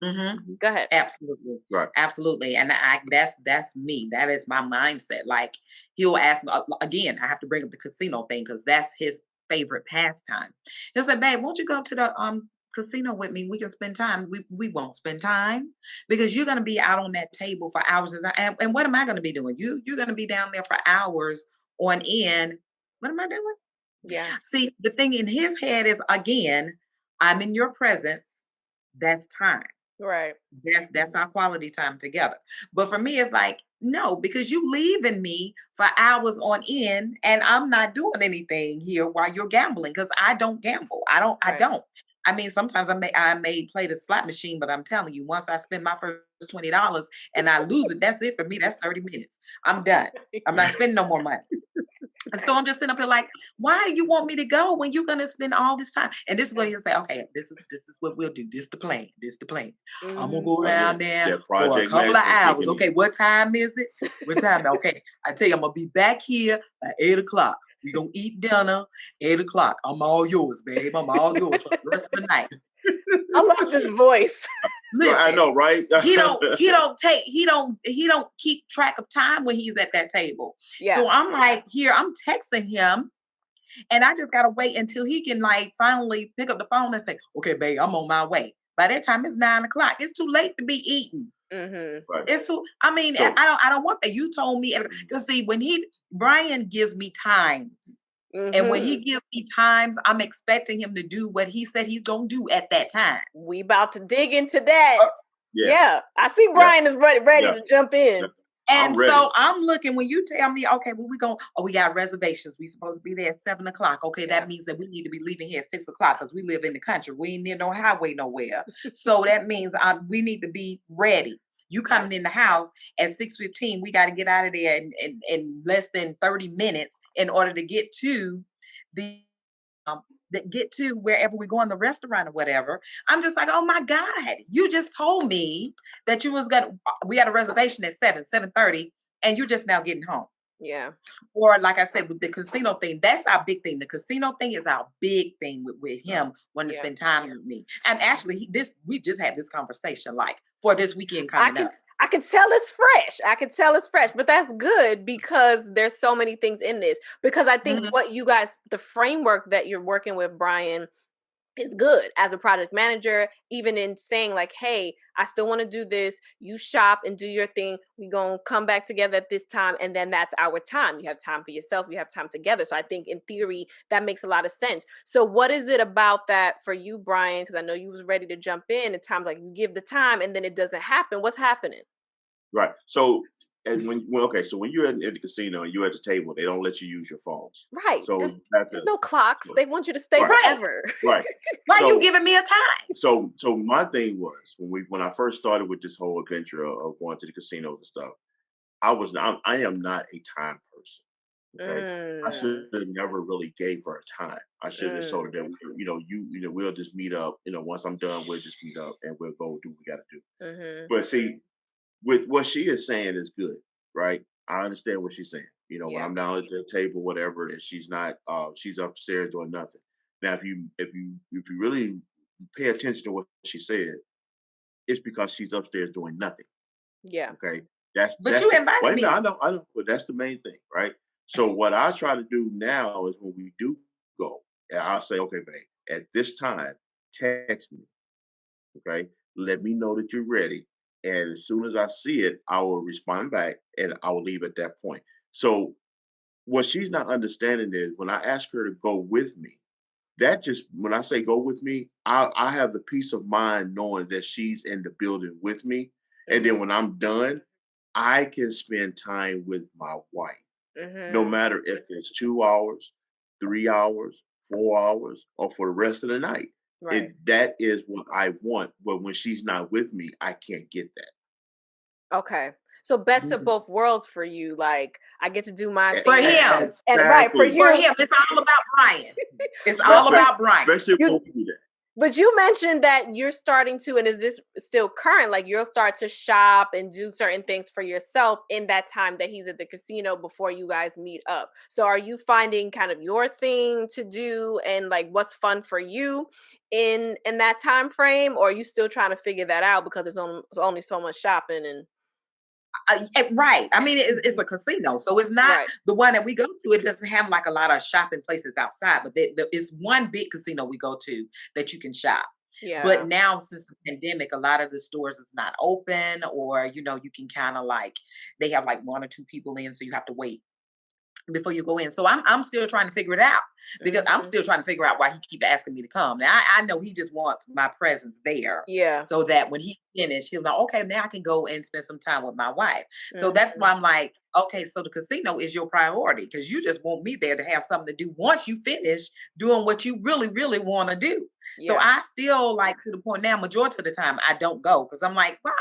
Mhm. Mhm. Go ahead. Absolutely. Right. Absolutely. And that's me. That is my mindset. Like he'll ask me again, I have to bring up the casino thing because that's his favorite pastime. He'll say, babe, won't you go to the casino with me? We can spend time. We won't spend time because you're gonna be out on that table for hours. And what am I gonna be doing? You're gonna be down there for hours on end. What am I doing? Yeah. See, the thing in his head is again, I'm in your presence. That's time. Right. That's our quality time together. But for me, it's like, no, because you leaving me for hours on end and I'm not doing anything here while you're gambling because I don't gamble. I Right. don't. I mean, sometimes I may play the slot machine, but I'm telling you, once I spend my first $20 and I lose it, that's it for me. That's 30 minutes. I'm done. I'm not spending no more money. And so I'm just sitting up here like, why you want me to go when you're gonna spend all this time? And this is what Yeah. he'll say, okay, this is what we'll do. This the plan. This the plan. I'm gonna Mhm. go down Again, there that for a project couple of management hours. kicking in. Okay, what time is it? What time? Okay, I tell you, I'm gonna be back here at 8 o'clock. We gonna eat dinner 8 o'clock. I'm all yours, babe. I'm all yours for the rest of the night. I love this voice. Right, I Listen, know, right? he don't keep track of time when he's at that table. Yeah. So I'm like, here, I'm texting him. And I just gotta wait until he can like finally pick up the phone and say, "Okay, babe, I'm on my way." By that time, it's 9 o'clock. It's too late to be eating. Mhm. Right. It's too. I mean, I So, don't. I don't want that. You told me because see, when Brian gives me times, and when he Mhm. gives me times, I'm expecting him to do what he said he's gonna do at that time. We about to dig into that. yeah, Yeah. I see yeah, Brian is ready yeah, to jump yeah. in. I'm And ready. so I'm looking when you tell me, okay, well, we going, oh, we got reservations. We supposed to be there at 7 o'clock. Okay, Yeah. that means that we need to be leaving here at 6 o'clock because we live in the country. We ain't near no highway nowhere. So that means we need to be ready. You Yeah. coming in the house at 6:15, we got to get out of there in less than 30 minutes in order to get to the um, that get to wherever we're going, the restaurant or whatever. I'm just like, oh my God, you just told me that you was gonna we had a reservation at 7:30, and you're just now getting home. Yeah. Or like I said, with the casino thing, that's our big thing. The casino thing is our big thing with him wanting to Yeah. spend time with me. And actually we just had this conversation like for this weekend I coming can up. I can tell it's fresh. I can tell it's fresh, but that's good because there's so many things in this. Because I think Mhm. what you guys, the framework that you're working with, Brian, is good as a product manager, even in saying like, hey, I still want to do this. You shop and do your thing. We gonna come back together at this time, and then that's our time. You have time for yourself. You have time together. So I think in theory that makes a lot of sense. So what is it about that for you, Brian? Because I know you was ready to jump in. At times like you give the time and then it doesn't happen. What's happening? Right. So, and okay, so when you're at the casino and you're at the table, they don't let you use your phones. Right. So There's you have there's to. no clocks. So, They want you to stay right, Right. forever. right. Why you So, giving me a time? so my thing was when I first started with this whole adventure of going to the casinos and stuff, I am not a time person. Okay. I Mm, should have never really gave her a time. I should have just told her mm, that we'll just meet up. Once I'm done, we'll just meet up and we'll go do what we got to do. mm-hmm. But see, with what she is saying is good, right? I understand what she's saying. When Yeah. I'm down at the table, whatever, and she's upstairs doing nothing. Now, if you really pay attention to what she said, it's because she's upstairs doing nothing. Yeah. Okay, that's But that's you the invited wait a minute. me. I know, but that's the main thing, right? So what I try to do now is when we do go, and I'll say, okay, babe, at this time, text me. Okay. Let me know that you're ready. And as soon as I see it, I will respond back and I will leave at that point. So what she's not understanding is when I ask her to go with me, that just when I say go with me, I have the peace of mind knowing that she's in the building with me. And then Mm-hmm. when I'm done, I can spend time with my wife, no Mm-hmm. matter if it's 2 hours, 3 hours, 4 hours, or for the rest of the night. Right. That is what I want. But when she's not with me, I can't get that. Okay. So best of Mhm. both worlds for you. Like I get to do my E- For thing him. and right for Exactly. For you. him, it's all about Brian. It's all Well, about Brian. Especially when you we do that. But you mentioned that you're starting to, and is this still current? Like you'll start to shop and do certain things for yourself in that time that he's at the casino before you guys meet up. So are you finding kind of your thing to do and like what's fun for you in that time frame, or are you still trying to figure that out because there's only so much shopping and Right. I mean, it's a casino, so it's not right. the one that we go to. It doesn't have like a lot of shopping places outside, but it's one big casino we go to that you can shop. Yeah. But now, since the pandemic, a lot of the stores is not open, or you can kind of like they have like one or two people in, so you have to wait before you go in. So I'm still trying to figure it out because I'm Hmm. still trying to figure out why he keep asking me to come. Now I know he just wants my presence there Yeah. so that when he finished, he'll know, okay, now I can go and spend some time with my wife. So that's Hmm. why I'm like, okay, so the casino is your priority because you just want me there to have something to do once you finish doing what you really, really want to do. So Yeah. I still like to the point now, majority of the time I don't go because I'm like, why?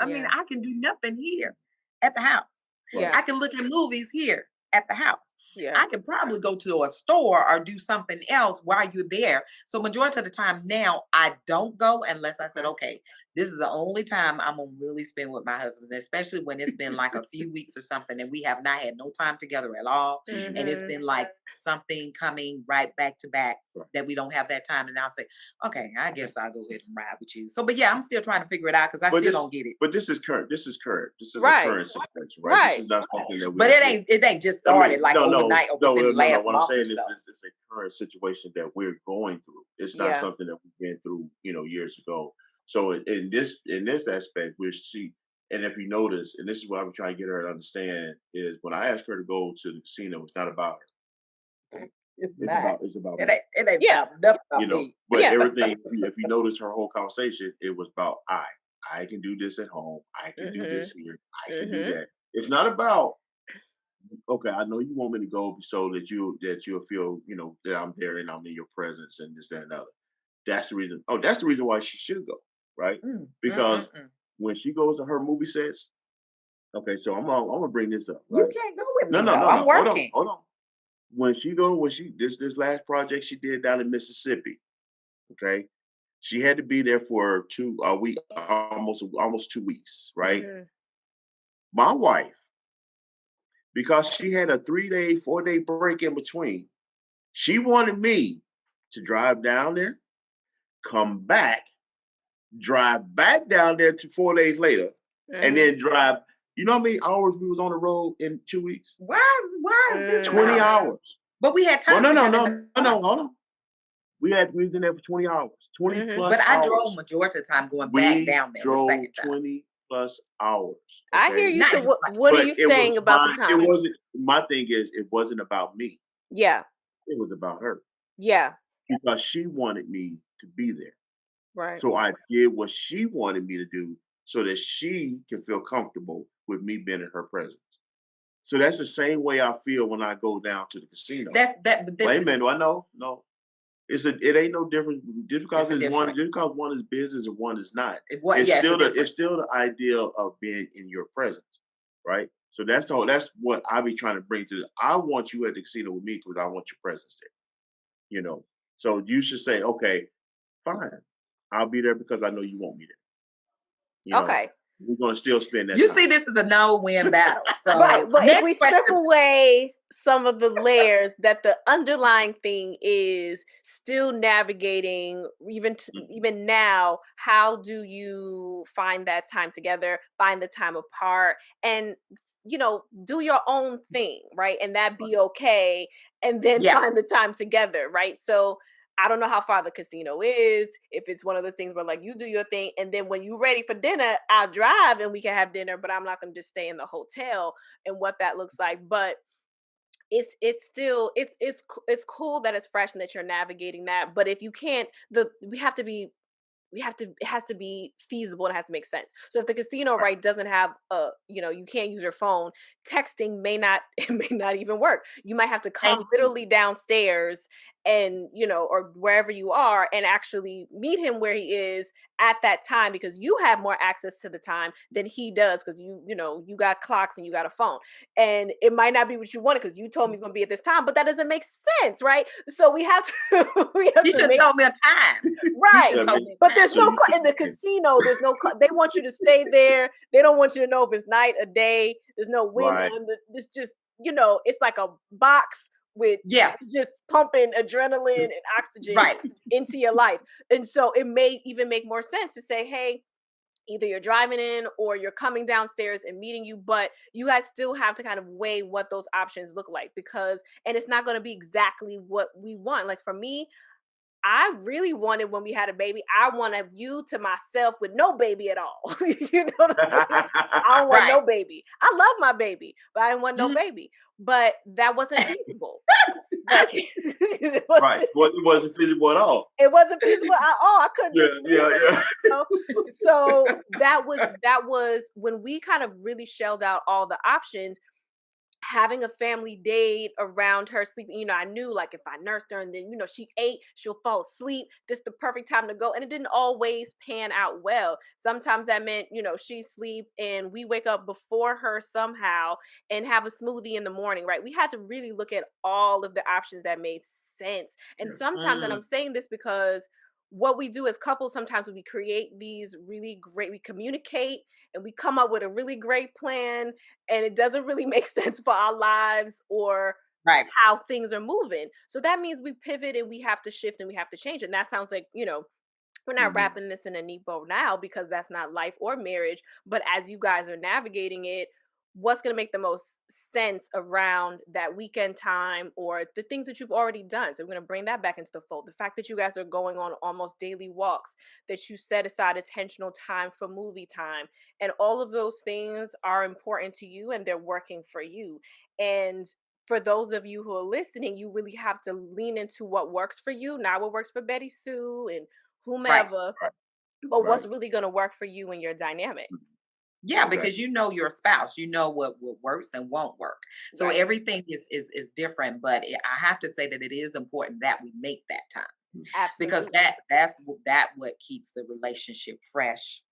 I mean, Yeah. I can do nothing here at the house. Right. Yeah. I can look at movies here at the house. Yeah. I could probably go to a store or do something else while you're there. So majority of the time now I don't go unless I said, Okay. okay, this is the only time I'm gonna really spend with my husband, especially when it's been like a few weeks or something and we have not had no time together at all. And it's Hmm. been like something coming right back to back Right. that we don't have that time. And I'll say, okay, I guess I'll go ahead and ride with you. So, but yeah, I'm still trying to figure it out because I But still this don't get it. but this is current. This is current. This is a Right. current situation, right? This Right. is not something that But we it ain't just I started mean, like no, no, overnight or no, within no, the no, no. last What I'm month or saying so. is it's a current situation that we're going through. It's not Yeah. something that we've been through, years ago. So in this aspect, we're see, and if you notice, and this is what I'm trying to get her to understand, is when I ask her to go to the casino, it's not about her. It's It's not. about me. It ain't Yeah. about nothing about me. But Yeah. everything, if you notice her whole conversation, it was about I. I can do this at home. I can do Hmm. this here. I can do Hmm. that. It's not about, okay, I know you want me to go so that you'll feel, that I'm there and I'm in your presence and this, that, and the other. That's the reason. Oh, that's the reason why she should go, right? Mm, mm, mm, Because mm. when she goes to her movie sets, okay, so I'm gonna bring this up, You right? can't go with No, me no, though. no, I'm no. Hold on, working. hold on. When she this last project she did down in Mississippi, okay, she had to be there for two a week, almost 2 weeks, right? Hmm. My wife, because she had a 3-day, 4-day break in between, she wanted me to drive down there, come back, drive back down there to 4 days later, and Hmm. then drive. You know how many hours we was on the road in 2 weeks? Why is this 20 Mm. about? hours. But we had Well, time no, no, together in the no, no, car. no. Hold on. We was in there for 20 hours, 20 Hmm. plus But I drove hours. majority of the time going back We down there the drove second time. 20 plus hours. I hear Okay. you. Not So just like what are But you it was saying about the my, it time? wasn't, my thing is, it wasn't about me. Yeah. It was about her Yeah. because she wanted me to be there. Right. So I did what she wanted me to do so that she can feel comfortable with me being in her presence. So that's the same way I feel when I go down to the casino. but this Wait a is minute, do I know? No. It ain't no different just because it's a it's one difference. just because one is business and one is not. Yeah, it's a It's difference. still the idea of being in your presence, right? So that's what I be trying to bring to I want you at the casino with me because I want your presence there, you know. So you should say, okay, fine. I'll be there because I know you want me there. You know, Okay. we're gonna still spend that You time. see, this is a no-win battle. Right. So But if next we strip question. away some of the layers that the underlying thing is still navigating Mhm. even now, how do you find that time together, find the time apart and do your own thing, right? And that be okay and then Yeah. find the time together, right? So I don't know how far the casino is. If it's one of those things where like you do your thing, and then when you're ready for dinner, I'll drive and we can have dinner. But I'm not going to just stay in the hotel and what that looks like. But it's still it's cool that it's fresh and that you're navigating that. But if you can't, we have to it has to be feasible and it has to make sense. So if the casino Right. right doesn't have you can't use your phone, texting may not it may not even work. You might have to Thank come you. literally downstairs and or wherever you are, and actually meet him where he is at that time, because you have more access to the time than he does, because you got clocks and you got a phone, and it might not be what you wanted because you told me it's going to be at this time, but that doesn't make sense, right? So we have to we have You to should have make told me a time. You should right. have told me But a there's time. So no you could, in the casino. There's no. They want you to stay there. They don't want you to know if it's night or day. There's no wind right. on the. It's just it's like a box with Yeah, just pumping adrenaline and oxygen right. into your life. And so it may even make more sense to say, hey, either you're driving in or you're coming downstairs and meeting you, but you guys still have to kind of weigh what those options look like, because and it's not going to be exactly what we want. Like for me, I really wanted, when we had a baby, I wanted you to myself with no baby at all. You know what I'm saying? I don't want Right. no baby. I love my baby, but I didn't want no Mhm. baby. But that wasn't feasible. Like it Right. wasn't, Well, it wasn't feasible at all. it wasn't feasible at all. I couldn't Yeah, just leave yeah, him. yeah. know? So that was when we kind of really shelled out all the options, having a family date around her sleeping. I knew, like, if I nursed her and then she ate, she'll fall asleep, this is the perfect time to go. And it didn't always pan out well. Sometimes that meant she sleep and we wake up before her somehow and have a smoothie in the morning, right? We had to really look at all of the options that made sense. And Yeah. sometimes, and Mm, I'm saying this because what we do as couples, sometimes we create these really great, we communicate and we come up with a really great plan, and it doesn't really make sense for our lives or right. how things are moving. So that means we pivot and we have to shift and we have to change. And that sounds like, we're not Mhm. wrapping this in a neat bow now, because that's not life or marriage. But as you guys are navigating it, what's going to make the most sense around that weekend time or the things that you've already done? So we're going to bring that back into the fold. The fact that you guys are going on almost daily walks, that you set aside intentional time for movie time, and all of those things are important to you and they're working for you. And for those of you who are listening, you really have to lean into what works for you, not what works for Betty Sue and Right. whomever, Right. but Right. what's really going to work for you and your dynamic. Mhm. Yeah, Okay. because you know your spouse, you know what works and won't work. So Right. everything is different, but I have to say that it is important that we make that time, because Absolutely. that what keeps the relationship fresh,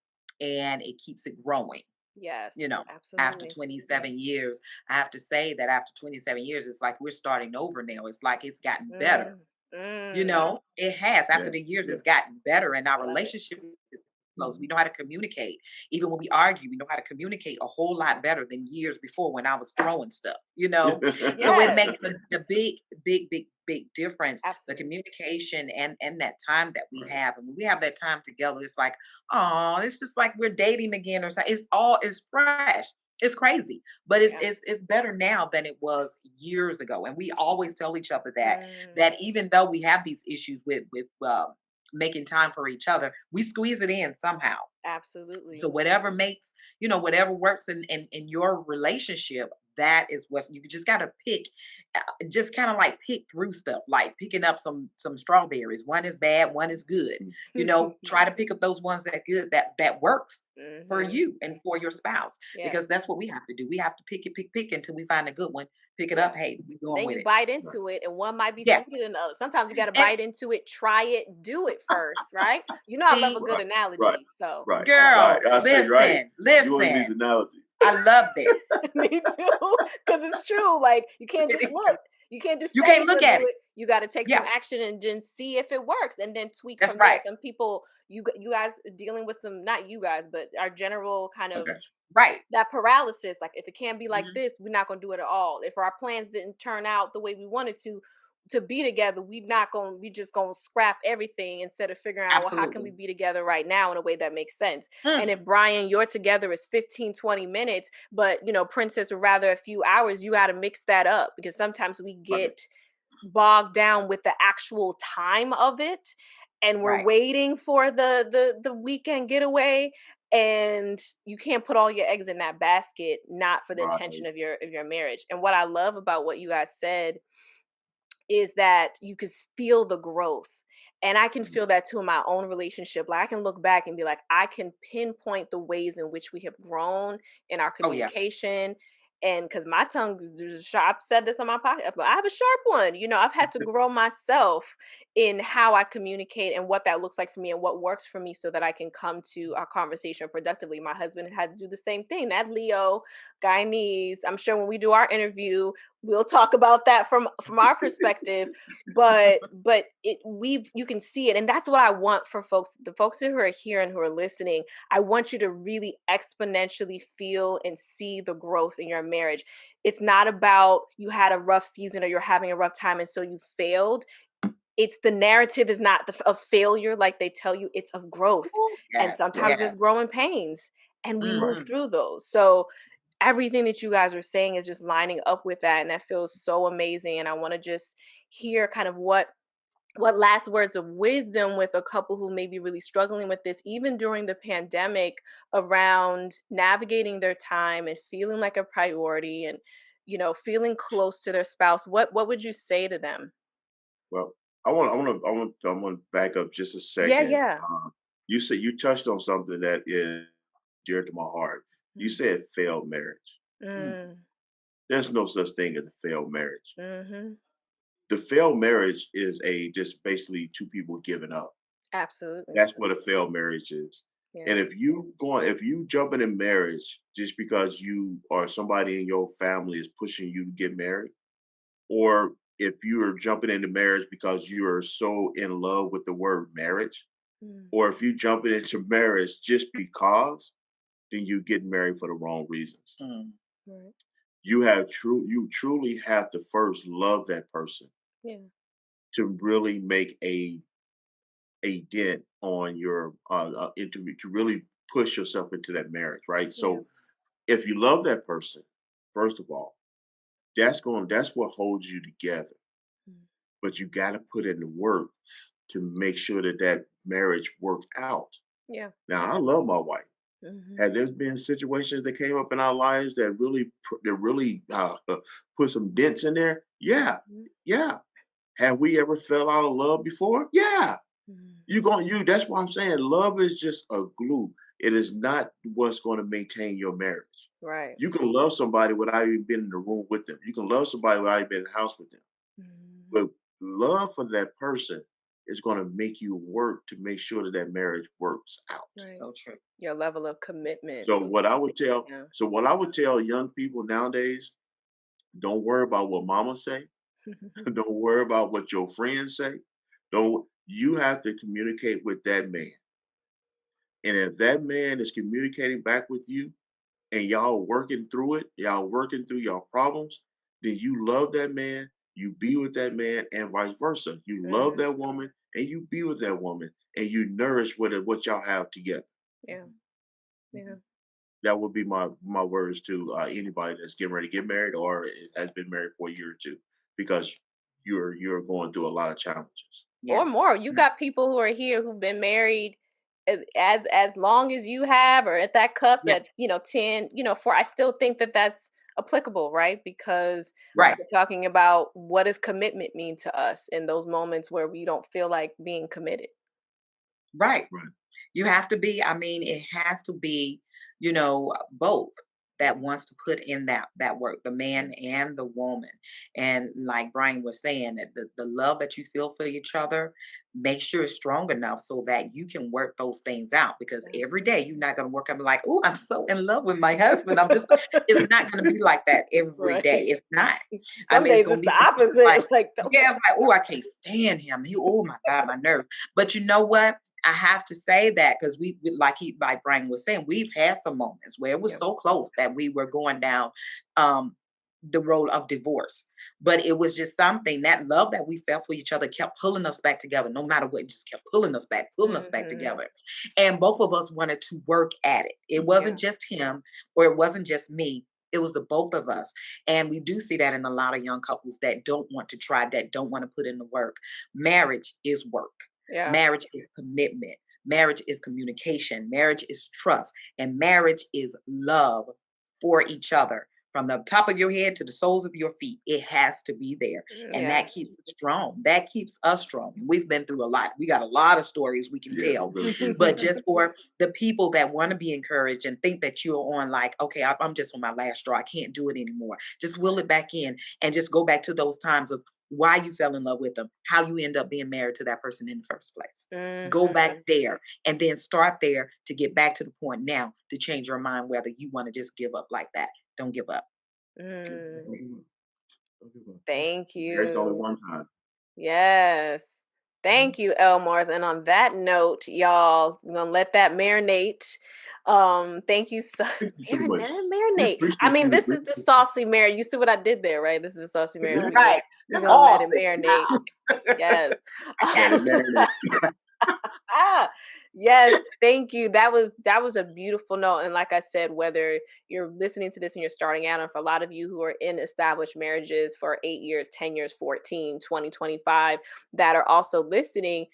and it keeps it growing. You Yes, know, after absolutely. 27 years, I have to say that after 27 years, it's like we're starting over now. It's like it's gotten better. Mm, mm, It has. After Yeah. the years, Yeah. it's gotten better, and our I love it. relationship is close. We Mhm. know how to communicate. Even when we argue, we know how to communicate a whole lot better than years before when I was throwing stuff. So it Yes, makes a big difference. The absolutely. communication and that time that we Right. have. And when we have that time together, it's like, oh, it's just like we're dating again or something. It's fresh. It's crazy, but Yeah. it's better now than it was years ago. And we always tell each other Mm, that even though we have these issues with making time for each other, we squeeze it in somehow. So absolutely. whatever makes, whatever works in your relationship, that is what you just got to pick. Just kind of like pick through stuff, like picking up some strawberries. One is bad, one is good. Try to pick up those ones that good, that works for Hmm. you and for your spouse, Yes. because that's what we have to do. We have to pick until we find a good one. Pick it Yeah. up. Hey, we going Then with you it. bite Right. into it, and one might be Yeah. sweeter than the other. Sometimes you got to And bite into it, try it, do it first, right? I love a see, good Right. Right. analogy. So Right. I love Right. girl, I say right. listen, Join these listen. analogies. I love this. it. Me too. Because it's true. Like, you can't just look. You can't just You say can't you're look gonna at do it. it. You got to take some Yeah, action and then see if it works, and then tweak that's from there. right. Some people, you guys are dealing with some, not you guys, but our general kind I of got Right. that paralysis. Like, if it can't be like Mhm. this, we're not gonna do it at all. If our plans didn't turn out the way we wanted to be together, we just gonna scrap everything instead of figuring out, well, how can we Absolutely. be together right now in a way that makes sense. And Mm, if Brian, you're together is 15-20 minutes, but Princess would rather a few hours, you got to mix that up, because sometimes we right. get bogged down with the actual time of it, and we're right. waiting for the weekend getaway, and you can't put all your eggs in that basket, not for the Right. intention of your marriage. And what I love about what you guys said is that you can feel the growth. And I can Mhm. feel that too in my own relationship. Like, I can look back and be like, I can pinpoint the ways in which we have grown in our Oh yeah. communication. And because my tongue is sharp, I've said this on my podcast, but I have a sharp one. I've had to grow myself in how I communicate and what that looks like for me and what works for me so that I can come to our conversation productively. My husband had to do the same thing. That Leo, Guyanese. I'm sure when we do our interview, we'll talk about that from our perspective. But you can see it, and that's what I want for folks, the folks who are here and who are listening. I want you to really exponentially feel and see the growth in your marriage. It's not about you had a rough season or you're having a rough time and so you failed. It's the narrative is not of failure like they tell you, it's of growth. Ooh, And yes, sometimes Right. yes. there's growing pains and we move Mhm. through those. So everything that you guys are saying is just lining up with that, and that feels so amazing. And I want to just hear kind of what last words of wisdom with a couple who may be really struggling with this, even during the pandemic, around navigating their time and feeling like a priority and, feeling close to their spouse. What would you say to them? Well, I want to back up just a Yeah, second. yeah. You said you touched on something that is dear to my heart. You Mm, said failed marriage. mm, There's no such thing as a failed marriage. mm-hmm. The failed marriage is a just basically two people giving up. Absolutely. That's what a failed marriage is. Yeah. And if you jumping in marriage just because you or somebody in your family is pushing you to get married, or if you are jumping into marriage because you are so in love with the word marriage, Mm, or if you jumping into marriage just because, then you get married for the wrong reasons. Mm. right. You truly have to first love that person Yeah. to really make a dent on your into to really push yourself into that marriage, right? Yeah. So if you love that person, first of all, that's what holds you together. Mm, But you got to put in the work to make sure that that marriage works out. yeah. Now, I love my wife. Mm-hmm. Have there been situations that came up in our lives that really put some dents in there? Yeah, yeah. Have we ever fell out of love before? Yeah. Mm-hmm. You going you That's why I'm saying love is just a glue. It is not what's going to maintain your marriage. Right. You can love somebody without even being in the room with them. You can love somebody without even being in the house with them. Mm-hmm. But love for that person is going to make you work to make sure that that marriage works out. Right. So true. Your level of commitment. So what I would tell young people nowadays, don't worry about what mama say. Yeah. Don't worry about what your friends say. Don't You have to communicate with that man. And if that man is communicating back with you and y'all working through it, y'all working through your problems, then you love that man, you be with that man, and vice versa. You love Mhm. that woman and you be with that woman and you nourish what y'all have together. Yeah, yeah. That would be my words to anybody that's getting ready to get married or has been married for a year or two, because you're going through a lot of challenges. Yeah. Or more. You Mm. got people who are here who've been married as long as you have, or at that cusp Yeah. at 10, for I still think that that's applicable, right? Because Right. we're talking about what does commitment mean to us in those moments where we don't feel like being committed. Right. Right. You have to be, I mean, it has to be, both that wants to put in that work, the man and the woman. And like Brian was saying, that the love that you feel for each other, make sure it's strong enough so that you can work those things out. Because every day you're Absolutely. not gonna work up like, oh, I'm so in love with my husband. I'm just it's not gonna be like that every day. Right. It's not. I Some mean, it's days gonna it's be the some days like, opposite. Like, don't yeah, it's like, oh, I can't stand him. Oh my God, my nerves. But you know what? I have to say that because like Brian was saying, we've had some moments where it was yeah. so close that we were going down um, the road of divorce. But it was just something that love that we felt for each other kept pulling us back together, no matter what, it just kept pulling us back Mhm. together. And both of us wanted to work at it. It Yeah. wasn't just him or it wasn't just me. It was the both of us. And we do see that in a lot of young couples that don't want to try, that don't want to put in the work. Marriage is work. Yeah. Marriage is commitment. Marriage is communication. Marriage is trust. And marriage is love for each other from the top of your head to the soles of your feet. It has to be there. And Yeah. that keeps us strong. That keeps us strong. And we've been through a lot. We got a lot of stories we can Yeah, tell. we really do. But just for the people that want to be encouraged and think that you're on, like, okay, I'm just on my last straw. I can't do it anymore. Just will it back in and just go back to those times of why you fell in love with them, how you end up being married to that person in the first place. Go back Mhm. there and then start there to get back to the point now to change your mind whether you want to just give up like that. Don't give up. Mm. Don't give up. Don't give up. Thank Marriage only you. one time. Yes. Thank you, Elmores. And on that note, y'all, I'm gonna let that marinate. Thank you so Pretty much. We marinate. I appreciate mean, you. this is the saucy marriage. You see what I did there, right? This is the saucy marriage. Right. We're That's gonna let all. it marinate. Yes. Let it marinate. Ah, yes, thank you. That was a beautiful note. And like I said, whether you're listening to this and you're starting out, and for a lot of you who are in established marriages for 8 years, 10 years, 14, 20, 25, that are also listening,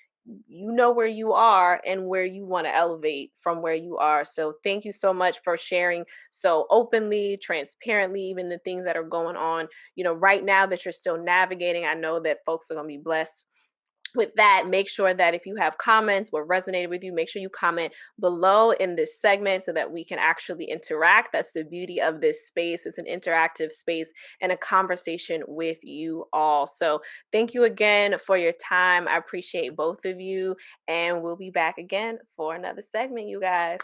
you know where you are and where you want to elevate from where you are. So thank you so much for sharing so openly, transparently, even the things that are going on, right now that you're still navigating. I know that folks are going to be blessed with that. Make sure that if you have comments, what resonated with you, make sure you comment below in this segment so that we can actually interact. That's the beauty of this space. It's an interactive space and a conversation with you all. So thank you again for your time. I appreciate both of you, and we'll be back again for another segment, you guys.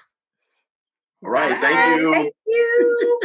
All right. Thank Bye. you. Thank you.